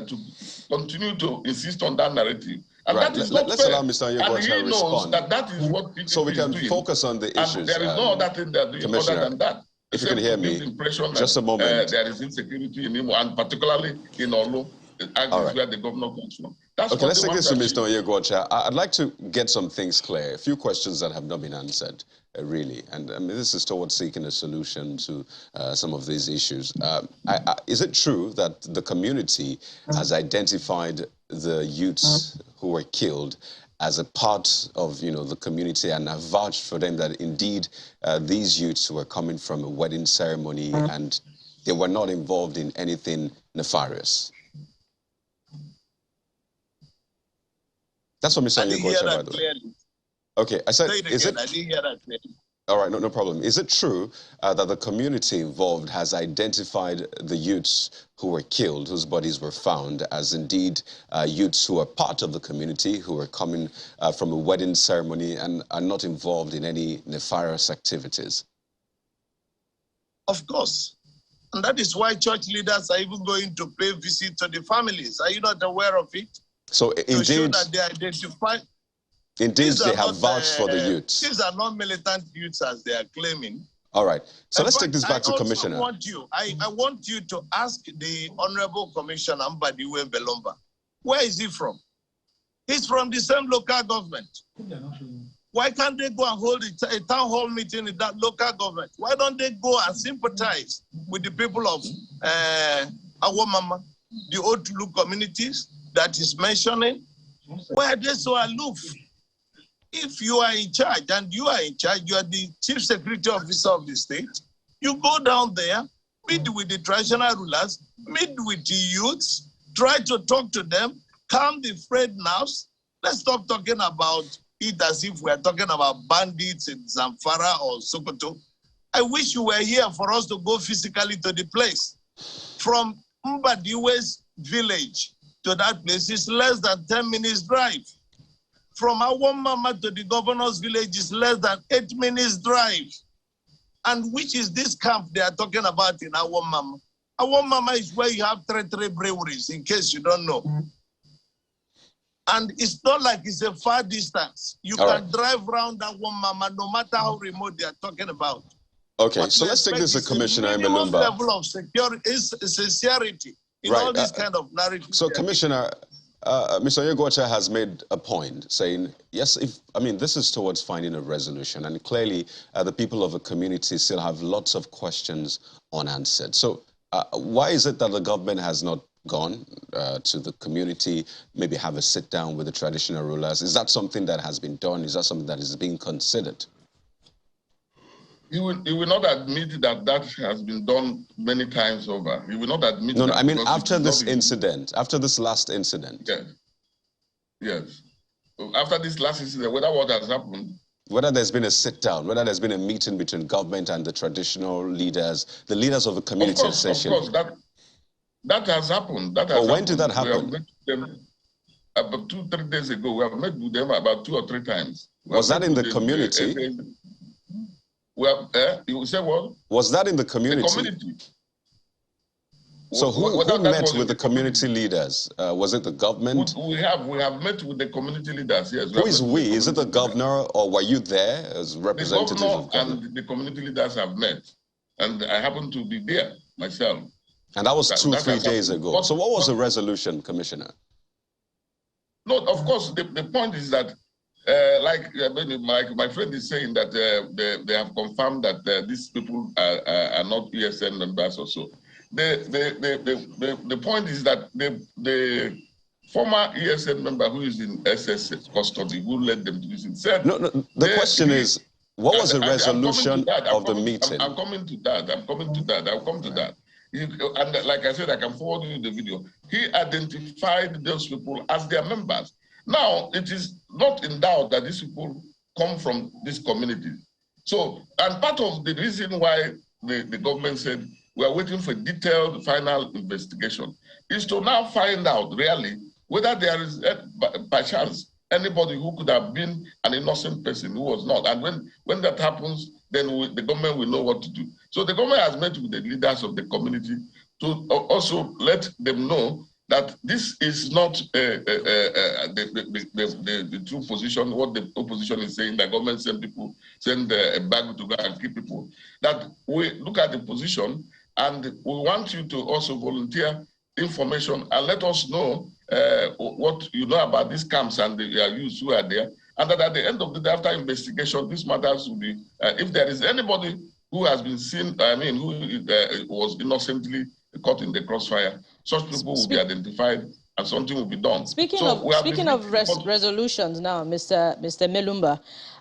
To continue to insist on that narrative. And
right.
that is not
Let's
fair.
allow Mr. Oyegwa to respond.
That is what PDP
so we can
is doing.
focus on the issues.
And there is no other thing they're doing other than that.
If you can hear me, just a moment.
There is insecurity in Imo, and particularly in Olu, where the governor comes from.
Okay, let's take this to Mr. Oyegwa. I'd like to get some things clear. A few questions that have not been answered, really. And I mean, this is towards seeking a solution to some of these issues. Is it true that the community has identified the youths who were killed as a part of, the community and have vouched for them that indeed these youths were coming from a wedding ceremony and they were not involved in anything nefarious? That's what Mr. Oyegwa said, by the way. Okay, I said, is it?
I didn't hear that clearly.
All right, no problem. Is it true that the community involved has identified the youths who were killed, whose bodies were found, as indeed youths who are part of the community, who are coming from a wedding ceremony and are not involved in any nefarious activities?
Of course. And that is why church leaders are even going to pay visit to the families. Are you not aware of it?
So indeed,
to show that they identify.
Indeed, they have vouched for the youths.
These are not militant youths as they are claiming.
All right. So let's take this back to Commissioner.
I want you to ask the Honorable Commissioner Mbadiwe Belomba, where is he from? He's from the same local government. Why can't they go and hold a town hall meeting in that local government? Why don't they go and sympathize with the people of Awomama, the old Tulu communities that is mentioning? Why are they so aloof? If you are in charge, and you are in charge, you are the chief security officer of the state, you go down there, meet with the traditional rulers, meet with the youths, try to talk to them, calm the frayed nerves. Let's stop talking about it as if we're talking about bandits in Zamfara or Sokoto. I wish you were here for us to go physically to the place. From Mbadiwe's village to that place is less than 10 minutes drive. From Awomama to the governor's village is less than 8 minutes drive. And which is this camp they are talking about in Awomama? Awomama is where you have three breweries, in case you don't know. And it's not like it's a far distance. You can drive around Awomama no matter how remote they are talking about.
Okay, so let's take this to Commissioner Melumba.
Level of security is sincerity in all this kind of narrative.
So, Commissioner, Mr. Yegocha has made a point saying, yes, this is towards finding a resolution, and clearly the people of a community still have lots of questions unanswered. So, why is it that the government has not gone to the community, maybe have a sit down with the traditional rulers? Is that something that has been done? Is that something that is being considered?
He will not admit that that has been done many times over. He will not admit that.
No, I mean after this incident, after this last incident.
Yes. Yes. After this last incident, whether what has happened,
whether there's been a sit-down, whether there's been a meeting between government and the traditional leaders, the leaders of the community, essentially.
Of course, that has happened. That has happened.
When did that happen?
We have met them about 2-3 days ago. We have met with them about 2 or 3 times.
Was that in the community?
You say what?
Was that in the community?
The community.
So who met with the community leaders? Was it the government?
We have met with the community leaders, yes.
Who is we? Is it the governor, or were you there as representatives of government?
The governor and the community leaders have met, and I happened to be there myself.
And that was 2-3 days ago. So what was the resolution, Commissioner?
No, of course, the point is that, my friend is saying that they have confirmed that these people are not ESN members or so. The point is that the former ESN member who is in SS custody, who led them to this, said...
No, the question is, what was the resolution of the meeting?
I'm coming to that. I'll come to that. And like I said, I can forward you the video. He identified those people as their members. Now, it is not in doubt that these people come from this community. So, and part of the reason why the government said we are waiting for a detailed final investigation is to now find out really whether there is, by chance, anybody who could have been an innocent person who was not. And when that happens, then the government will know what to do. So the government has met with the leaders of the community to also let them know that this is not the true position, what the opposition is saying, the government send a bag to go and keep people. That we look at the position and we want you to also volunteer information and let us know what you know about these camps and the youths who are there. And that at the end of the day, after investigation, these matters will be, if there is anybody who has been seen, who was innocently caught in the crossfire, such people will be identified and something will be done.
Speaking of resolutions now, Mr. Melumba,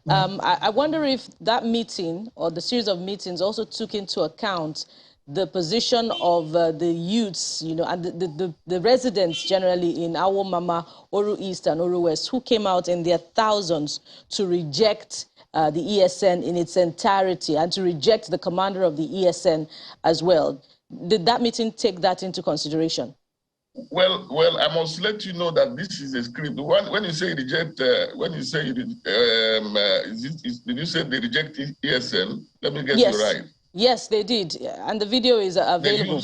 I wonder if that meeting or the series of meetings also took into account the position of the youths, and the residents generally in Awomama, Oru East and Oru West, who came out in their thousands to reject the ESN in its entirety and to reject the commander of the ESN as well. Did that meeting take that into consideration?
Well, I must let you know that this is a script. When you say reject, did you say they reject ESN? Let me get you right.
Yes, they did. And the video is available.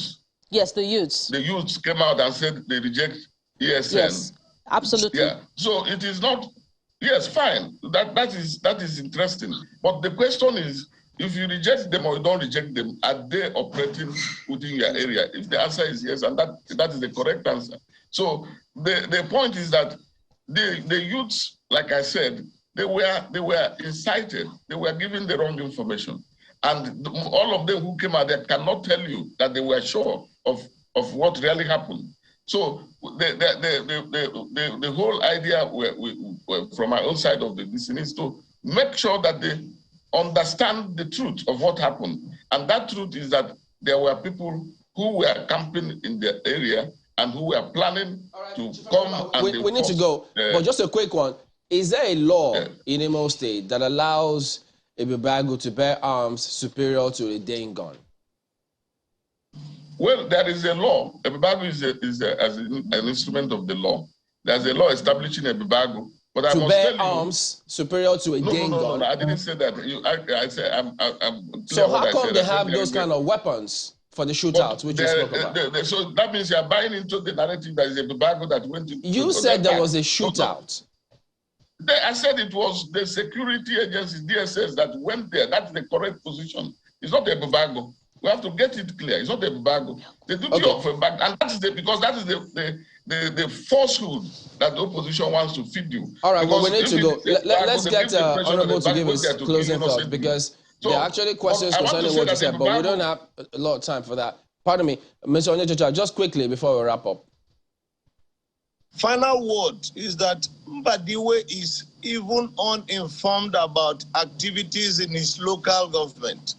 Yes, the youths.
The youths came out and said they reject ESN.
Yes, absolutely.
Yeah. So it is not, yes, fine. That is interesting. But the question is, if you reject them or you don't reject them, are they operating within your area? If the answer is yes, and that is the correct answer. So the point is that the youths, like I said, they were incited. They were given the wrong information. And all of them who came out there cannot tell you that they were sure of what really happened. So the whole idea from my own side of the business is to make sure that they understand the truth of what happened. And that truth is that there were people who were camping in the area and who were planning to come and
we need to go, but just a quick one. Is there a law in Imo State that allows a Bibago to bear arms superior to a Dane gun?
Well, there is a law. A Bibago is an instrument of the law. There's a law establishing a Bibago. But I must tell you,
arms superior to a Dane gun.
No, I didn't say that. I said I'm
so how come they have those kind of weapons for the shootouts, which you spoke about?
So that means you're buying into the narrative that is a Bibago that went to...
You said there was a shootout.
I said it was the security agencies, DSS, that went there. That's the correct position. It's not a Bibago. We have to get it clear. It's not a Bibago. The duty of a bag, and that is because that is the falsehood that the opposition wants to feed you.
All right, well, we need to go. Let's get Honorable to give his closing thoughts, because there are actually questions concerning what you said, but we don't have a lot of time for that. Pardon me, Mr. Onyechocha, just quickly before we wrap up.
Final word is that Mbadiwe is even uninformed about activities in his local government.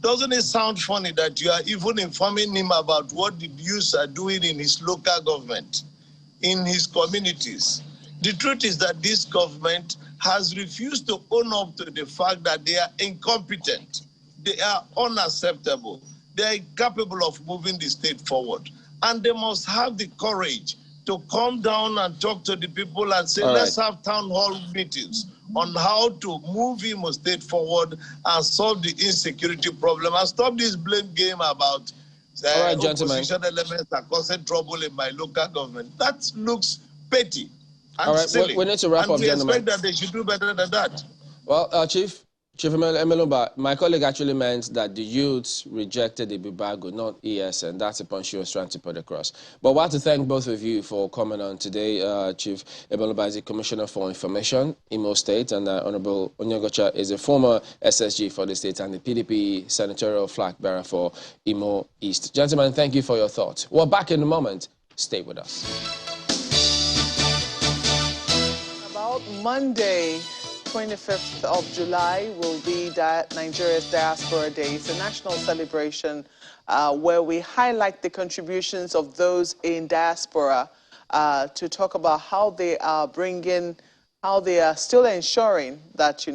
Doesn't it sound funny that you are even informing him about what the youths are doing in his local government, in his communities? The truth is that this government has refused to own up to the fact that they are incompetent. They are unacceptable. They are incapable of moving the state forward. And they must have the courage to come down and talk to the people and say, let's have town hall meetings on how to move Imo State forward and solve the insecurity problem and stop this blame game about opposition elements that causing trouble in my local government. That looks petty and silly.
We need to wrap up,
we
gentlemen.
expect that they should do better than that.
Well, Chief Emelumba, my colleague actually meant that the youths rejected the Bibago, not ESN. That's the point she was trying to put across. But I want to thank both of you for coming on today. Chief Emelumba is the Commissioner for Information, Imo State, and Honorable Onyechocha is a former SSG for the state and the PDP senatorial flag bearer for Imo East. Gentlemen, thank you for your thoughts. We're back in a moment. Stay with us.
About Monday, 25th of July will be Nigeria's Diaspora Day. It's a national celebration where we highlight the contributions of those in diaspora to talk about how they are still ensuring that,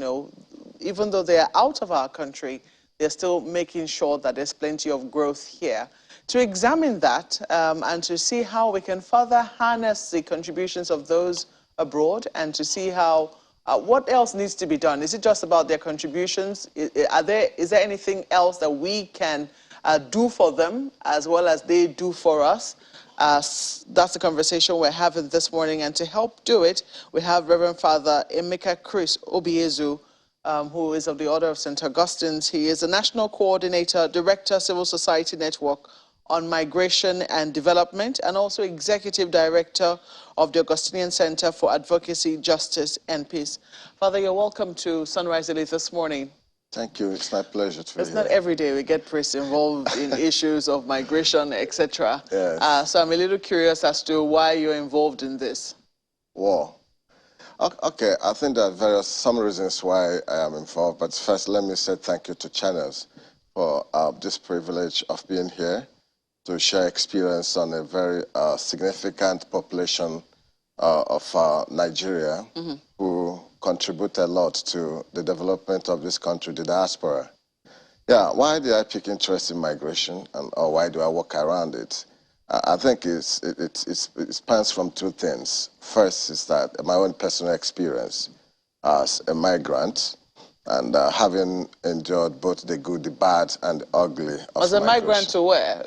even though they are out of our country, they're still making sure that there's plenty of growth here. To examine that and to see how we can further harness the contributions of those abroad and to see how what else needs to be done? Is it just about their contributions? Is there anything else that we can do for them as well as they do for us? That's the conversation we're having this morning. And to help do it, we have Reverend Father Emeka Chris Obiezu, who is of the Order of St. Augustine's. He is a National Coordinator, Director, Civil Society Network on Migration and Development, and also Executive Director of the Augustinian Center for Advocacy, Justice, and Peace. Father, you're welcome to Sunrise Elite this morning.
Thank you. It's my pleasure to be here.
It's not every day we get priests involved in issues of migration, etc.
Yes.
So I'm a little curious as to why you're involved in this.
Well, okay, I think there are some reasons why I am involved, but first let me say thank you to Channels for this privilege of being here to share experience on a very significant population of Nigeria who contribute a lot to the development of this country, the diaspora. Yeah, why did I pick interest in migration, or why do I work around it? I think it spans from two things. First is that my own personal experience as a migrant, and having endured both the good, the bad, and the ugly of
As a migrant to where?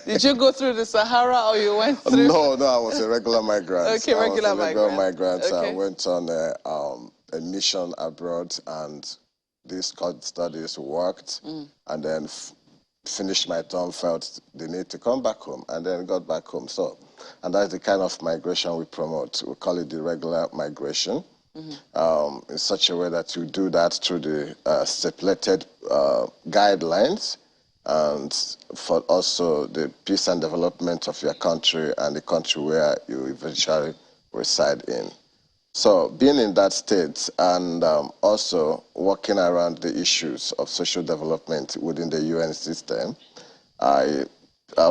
Did you go through the Sahara or you went through?
No, I was a regular migrant.
Okay, regular
migrant.
Okay.
I went on a mission abroad and did studies, worked, and then finished my term, felt the need to come back home, and then got back home. So, and that's the kind of migration we promote. We call it the regular migration. in such a way that you do that through the stipulated guidelines, and for also the peace and development of your country and the country where you eventually reside in. So being in that state and also working around the issues of social development within the UN system, I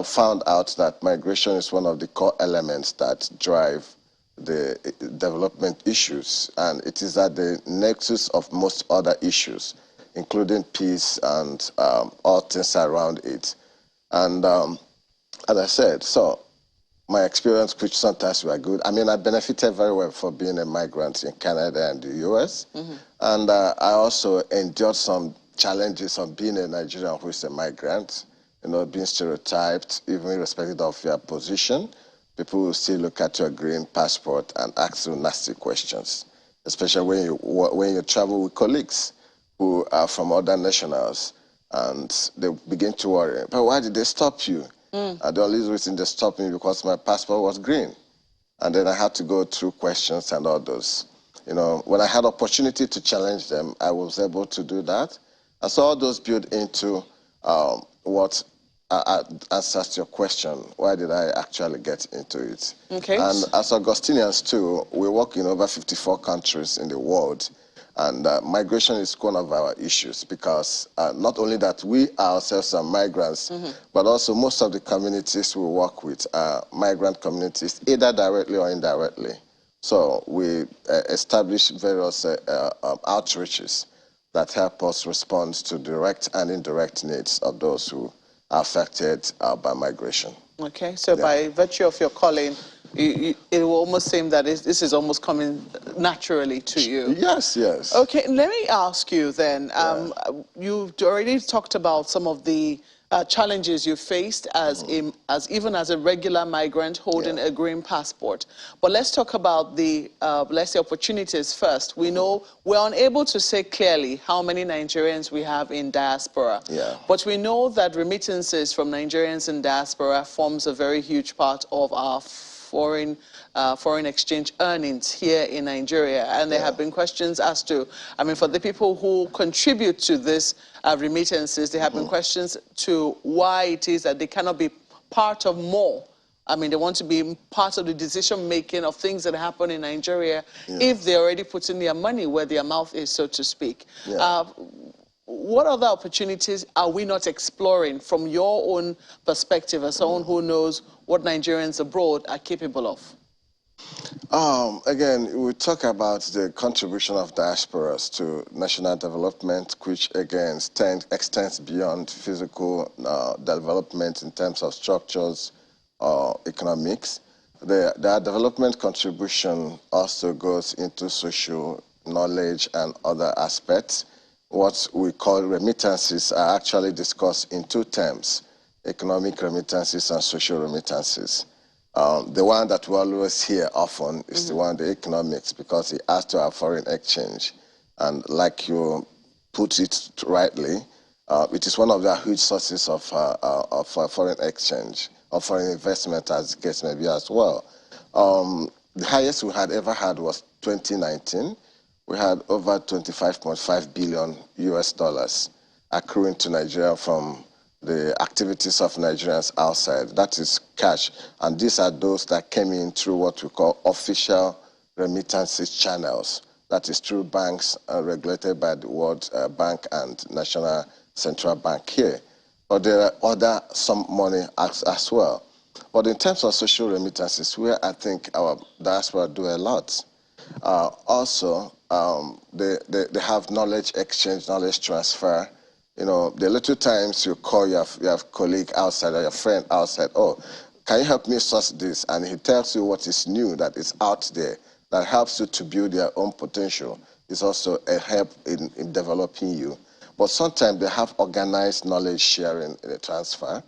found out that migration is one of the core elements that drive the development issues, and it is at the nexus of most other issues, including peace and all things around it. And as I said, so my experience, which sometimes were good. I mean, I benefited very well for being a migrant in Canada and the US. And I also endured some challenges of being a Nigerian who is a migrant, you know, being stereotyped, even irrespective of your position. People will still look at your green passport and ask you nasty questions, especially when you travel with colleagues who are from other nationals, and they begin to worry, but why did they stop you? The only reason they stopped me because my passport was green. And then I had to go through questions and all those. You know, when I had opportunity to challenge them, I was able to do that. And so all those built into what answers to your question, why did I actually get into it?
Okay.
And as Augustinians too, we work in over 54 countries in the world. And migration is one of our issues because not only that we ourselves are migrants, but also most of the communities we work with are migrant communities, either directly or indirectly. So we establish various outreaches that help us respond to direct and indirect needs of those who are affected by migration.
Okay, so by virtue of your calling, it will almost seem that this is almost coming naturally to you.
Yes, yes.
Okay, let me ask you then. You've already talked about some of the challenges you faced as even as a regular migrant holding a green passport. But let's talk about the let's say opportunities first. We know we're unable to say clearly how many Nigerians we have in diaspora. But we know that remittances from Nigerians in diaspora forms a very huge part of our foreign exchange earnings here in Nigeria. And there have been questions as to, I mean, for the people who contribute to this remittances, there have been questions to why it is that they cannot be part of more. I mean, they want to be part of the decision-making of things that happen in Nigeria if they're already putting their money where their mouth is, so to speak. What other opportunities are we not exploring from your own perspective as someone who knows what Nigerians abroad are capable of?
Again, we talk about the contribution of diasporas to national development, which again extends beyond physical development in terms of structures or economics. Their development contribution also goes into social knowledge and other aspects. What we call remittances are actually discussed in two terms: economic remittances and social remittances. The one that we always hear often is the one, the economics, because it has to have foreign exchange. And like you put it rightly, it is one of the huge sources of foreign exchange, or foreign investment, as the case may be as well. The highest we had ever had was 2019. We had over 25.5 billion US dollars accruing to Nigeria from the activities of Nigerians outside. That is cash. And these are those that came in through what we call official remittances channels. That is through banks regulated by the World Bank and National Central Bank here. But there are some money as well. But in terms of social remittances, where I think our diaspora do a lot. Also, they have knowledge exchange, knowledge transfer. You know, the little times you call your colleague outside or your friend outside, oh, can you help me source this? And he tells you what is new that is out there that helps you to build your own potential. It's also a help in developing you. But sometimes they have organized knowledge sharing in a transfer.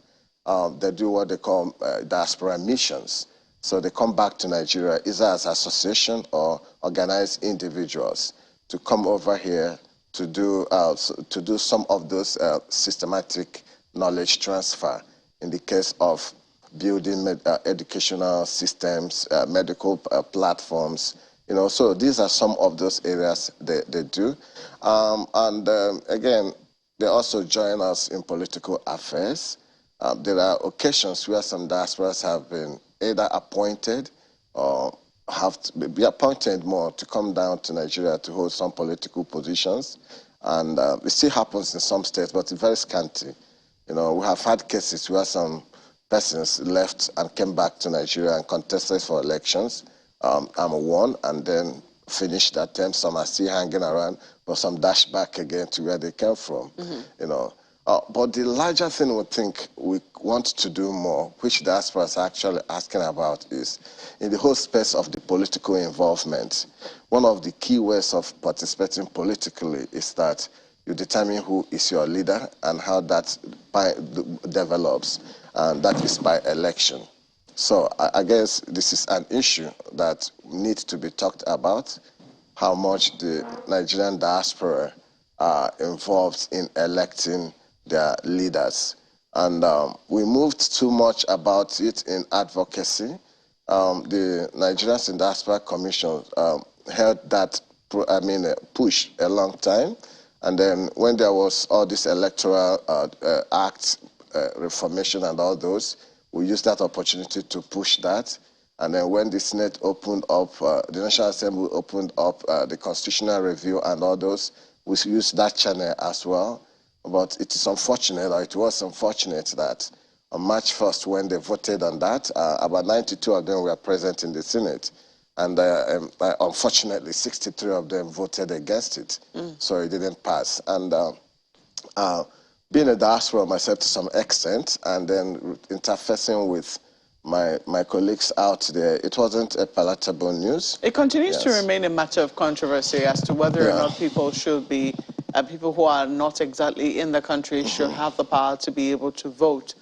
They do what they call diaspora missions. So they come back to Nigeria either as association or organized individuals to come over here to do some of those systematic knowledge transfer in the case of building educational systems, medical platforms, So these are some of those areas they do. Again, they also join us in political affairs. There are occasions where some diasporas have been either appointed or have to be appointed more to come down to Nigeria to hold some political positions. And it still happens in some states, but it's very scanty. We have had cases where some persons left and came back to Nigeria and contested for elections and won, and then finished that term. Some are still hanging around, but some dash back again to where they came from. But the larger thing we think we want to do more, which the diaspora is actually asking about, is in the whole space of the political involvement. One of the key ways of participating politically is that you determine who is your leader and how that develops, and that is by election. So I guess this is an issue that needs to be talked about, how much the Nigerian diaspora are involved in electing their leaders. And we moved too much about it in advocacy. The Nigerians in Diaspora Commission held that push a long time. And then when there was all this electoral act reformation and all those, we used that opportunity to push that. And then when the Senate opened up, the National Assembly opened up the constitutional review and all those, we used that channel as well. But it is unfortunate, or it was unfortunate, that on March 1st, when they voted on that, about 92 of them were present in the Senate. And unfortunately, 63 of them voted against it. So it didn't pass. And being a diaspora myself to some extent, and then interfacing with my colleagues out there, it wasn't a palatable news.
It continues to remain a matter of controversy as to whether or not people should be, people who are not exactly in the country should have the power to be able to vote.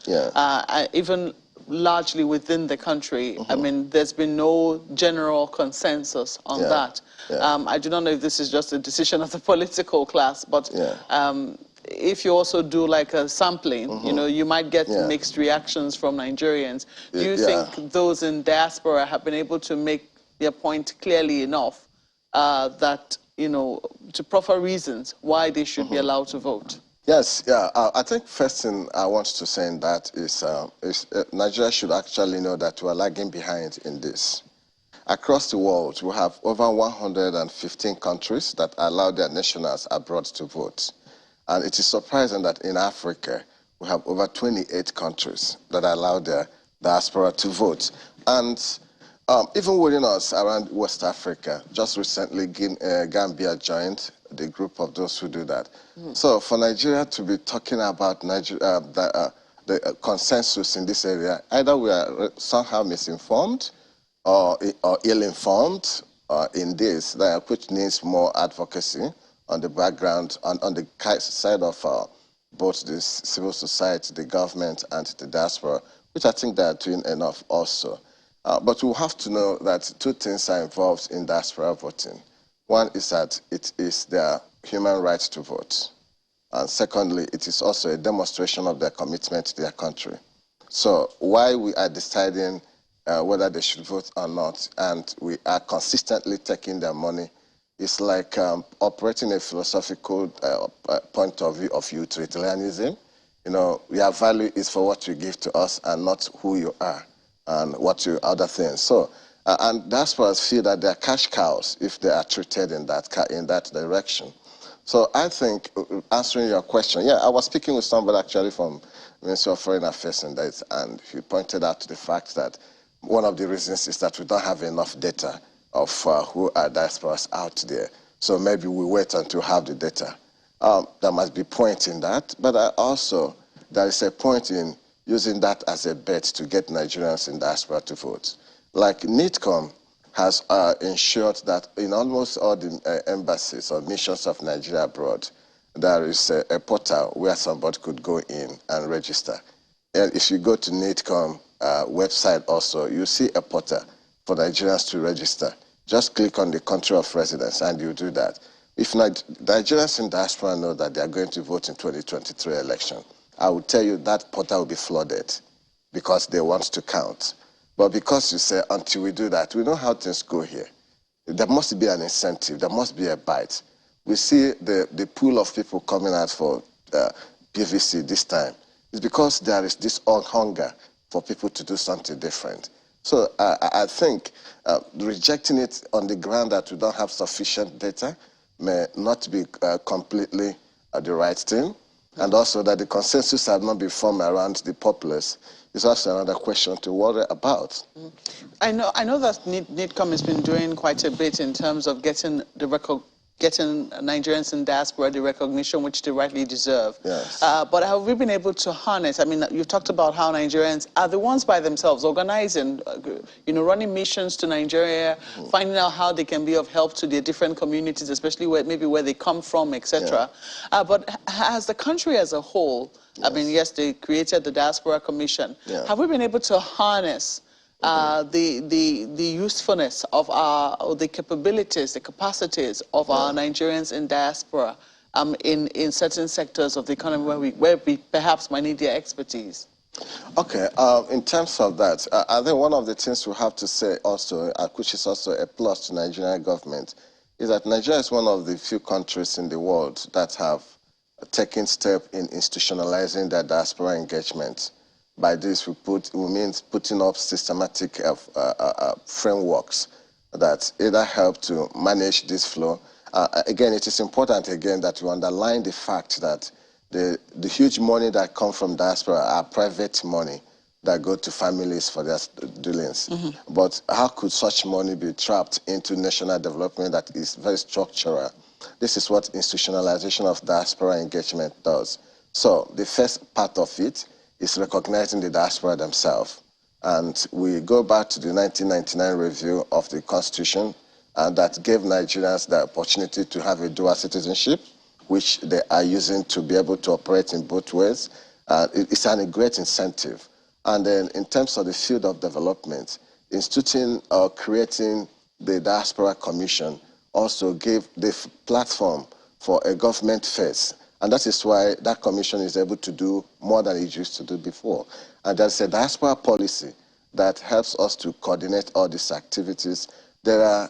Even largely within the country, I mean, there's been no general consensus on that. I do not know if this is just a decision of the political class, but if you also do like a sampling, you might get mixed reactions from Nigerians. Do you think those in diaspora have been able to make their point clearly enough that, to proffer reasons why they should be allowed to vote?
Yes, I think first thing I want to say in that is Nigeria should actually know that we are lagging behind in this. Across the world, we have over 115 countries that allow their nationals abroad to vote. And it is surprising that in Africa, we have over 28 countries that allow their diaspora to vote. And even within us around West Africa, just recently Gambia joined the group of those who do that. So for Nigeria to be talking about the consensus in this area, either we are somehow misinformed or ill-informed in this, which needs more advocacy on the background, on the side of both the civil society, the government, and the diaspora, which I think they are doing enough also. But we have to know that two things are involved in diaspora voting. One is that it is their human right to vote. And secondly, it is also a demonstration of their commitment to their country. So while we are deciding whether they should vote or not, and we are consistently taking their money, it's like operating a philosophical point of view of utilitarianism. Your value is for what you give to us and not who you are and what you other things. So, and diasporas feel that they're cash cows if they are treated in that direction. So I think, answering your question, I was speaking with somebody actually from Ministry of Foreign Affairs and he pointed out the fact that one of the reasons is that we don't have enough data of who are diasporas out there. So maybe we wait until we have the data. There must be a point in that, but also there is a point in using that as a bet to get Nigerians in diaspora to vote. Like NITCOM has ensured that in almost all the embassies or missions of Nigeria abroad, there is a portal where somebody could go in and register. And if you go to NITCOM website also, you see a portal for Nigerians to register. Just click on the country of residence and you do that. If Nigerians in diaspora know that they are going to vote in 2023 election, I will tell you that portal will be flooded because they want to count. But because you say, until we do that, we know how things go here. there must be an incentive, there must be a bite. We see the pool of people coming out for PVC this time. It's because there is this hunger for people to do something different. So I think rejecting it on the ground that we don't have sufficient data may not be completely the right thing, and also that the consensus had not been formed around the populace is also another question to worry about.
I know that NIDCOM has been doing quite a bit in terms of getting Nigerians in diaspora the recognition which they rightly deserve.
Yes.
But have we been able to harness? I mean, you've talked about how Nigerians are the ones by themselves organizing, running missions to Nigeria, finding out how they can be of help to their different communities, especially where they come from, etc. Yeah. But as the country as a whole, yes. I mean, yes, they created the Diaspora Commission. Yeah. Have we been able to harness the usefulness of the capabilities, the capacities of our Nigerians in diaspora in certain sectors of the economy where we perhaps might need their expertise?
Okay, in terms of that, I think one of the things we have to say also, which is also a plus to Nigerian government, is that Nigeria is one of the few countries in the world that have taken steps in institutionalizing their diaspora engagement. By this, we mean putting up systematic frameworks that either help to manage this flow. Again, it is important, again, that we underline the fact that the huge money that comes from diaspora are private money that go to families for their dealings. Mm-hmm. But how could such money be trapped into national development that is very structural? This is what institutionalization of diaspora engagement does. So the first part of it is recognizing the diaspora themselves. And we go back to the 1999 review of the Constitution that gave Nigerians the opportunity to have a dual citizenship, which they are using to be able to operate in both ways. It's a great incentive. And then in terms of the field of development, instituting or creating the Diaspora Commission also gave the platform for a government face. And that is why that commission is able to do more than it used to do before. And there's a diaspora policy that helps us to coordinate all these activities. There are,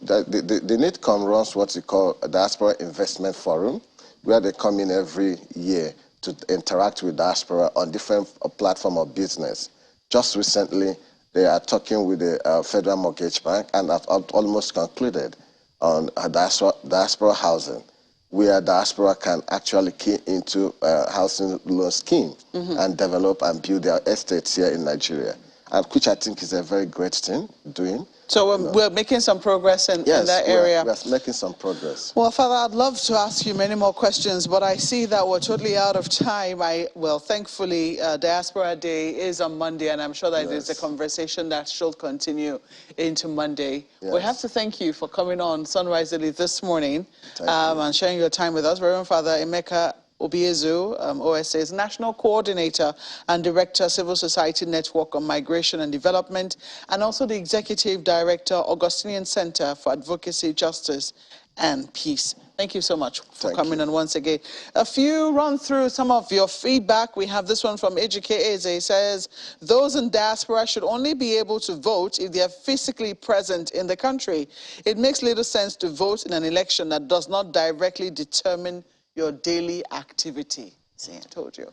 the NIDCOM runs what we call a Diaspora Investment Forum, where they come in every year to interact with diaspora on different platforms of business. Just recently, they are talking with the Federal Mortgage Bank and have almost concluded on diaspora housing, where diaspora can actually key into a housing loan scheme and develop and build their estates here in Nigeria, and which I think is a very great thing doing.
So we're making some progress in that area.
Yes, we're making some progress.
Well, Father, I'd love to ask you many more questions, but I see that we're totally out of time. Well, thankfully, Diaspora Day is on Monday, and I'm sure that there's a conversation that should continue into Monday. Yes. We have to thank you for coming on Sunrise Daily this morning and sharing your time with us. Reverend Father Emeka Obiezu, OSA's National Coordinator and Director, Civil Society Network on Migration and Development, and also the Executive Director, Augustinian Center for Advocacy, Justice and Peace. Thank you so much for coming on once again. A few run through some of your feedback. We have this one from Ejike Eze. It says, those in diaspora should only be able to vote if they are physically present in the country. It makes little sense to vote in an election that does not directly determine your daily activity. See, I told you.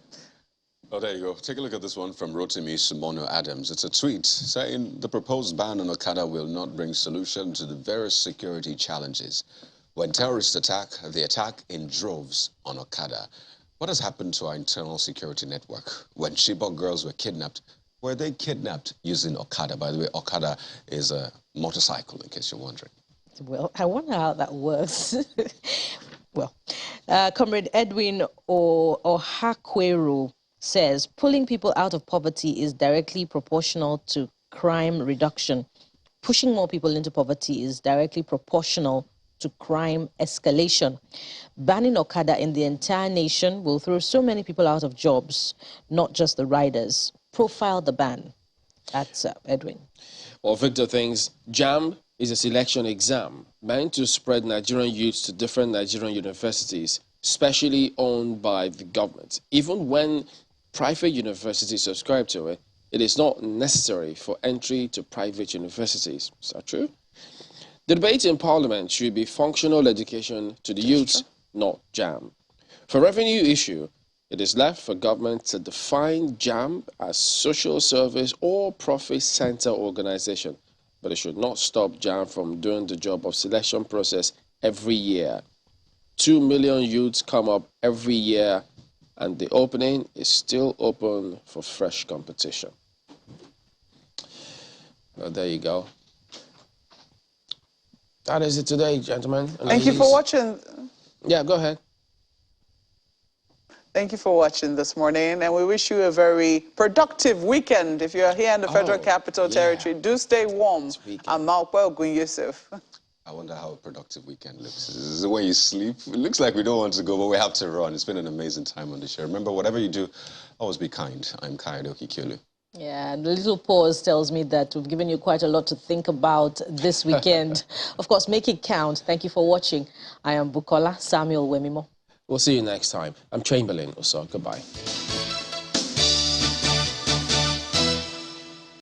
Oh, there you go. Take a look at this one from Rotimi Sumono Adams. It's a tweet saying the proposed ban on Okada will not bring solution to the various security challenges. When terrorists attack, they attack in droves on Okada. What has happened to our internal security network? When Chibok girls were they kidnapped using Okada? By the way, Okada is a motorcycle, in case you're wondering.
Well, I wonder how that works. Well, Comrade Edwin Ohakweru says, pulling people out of poverty is directly proportional to crime reduction. Pushing more people into poverty is directly proportional to crime escalation. Banning Okada in the entire nation will throw so many people out of jobs, not just the riders. Profile the ban. That's Edwin.
Well, Victor thinks JAMB is a selection exam meant to spread Nigerian youths to different Nigerian universities, specially owned by the government. Even when private universities subscribe to it, it is not necessary for entry to private universities. Is that true? The debate in Parliament should be functional education to the youths, not JAM. For revenue issue, it is left for government to define JAM as social service or profit center organization, but it should not stop JAM from doing the job of selection process every year. 2 million youths come up every year, and the opening is still open for fresh competition. Well, there you go. That is it today, gentlemen.
Thank you for watching.
Yeah, go ahead.
Thank you for watching this morning, and we wish you a very productive weekend. If you are here in the Federal Capital Territory, do stay warm. I'm Malkwell Gun Yusuf.
I wonder how a productive weekend looks. Is it when you sleep? It looks like we don't want to go, but we have to run. It's been an amazing time on the show. Remember, whatever you do, always be kind. I'm Kayode Okikiolu. Yeah,
and the little pause tells me that we've given you quite a lot to think about this weekend. Of course, make it count. Thank you for watching. I am Bukola Samuel Wemimo.
We'll see you next time. I'm Chamberlain, so goodbye.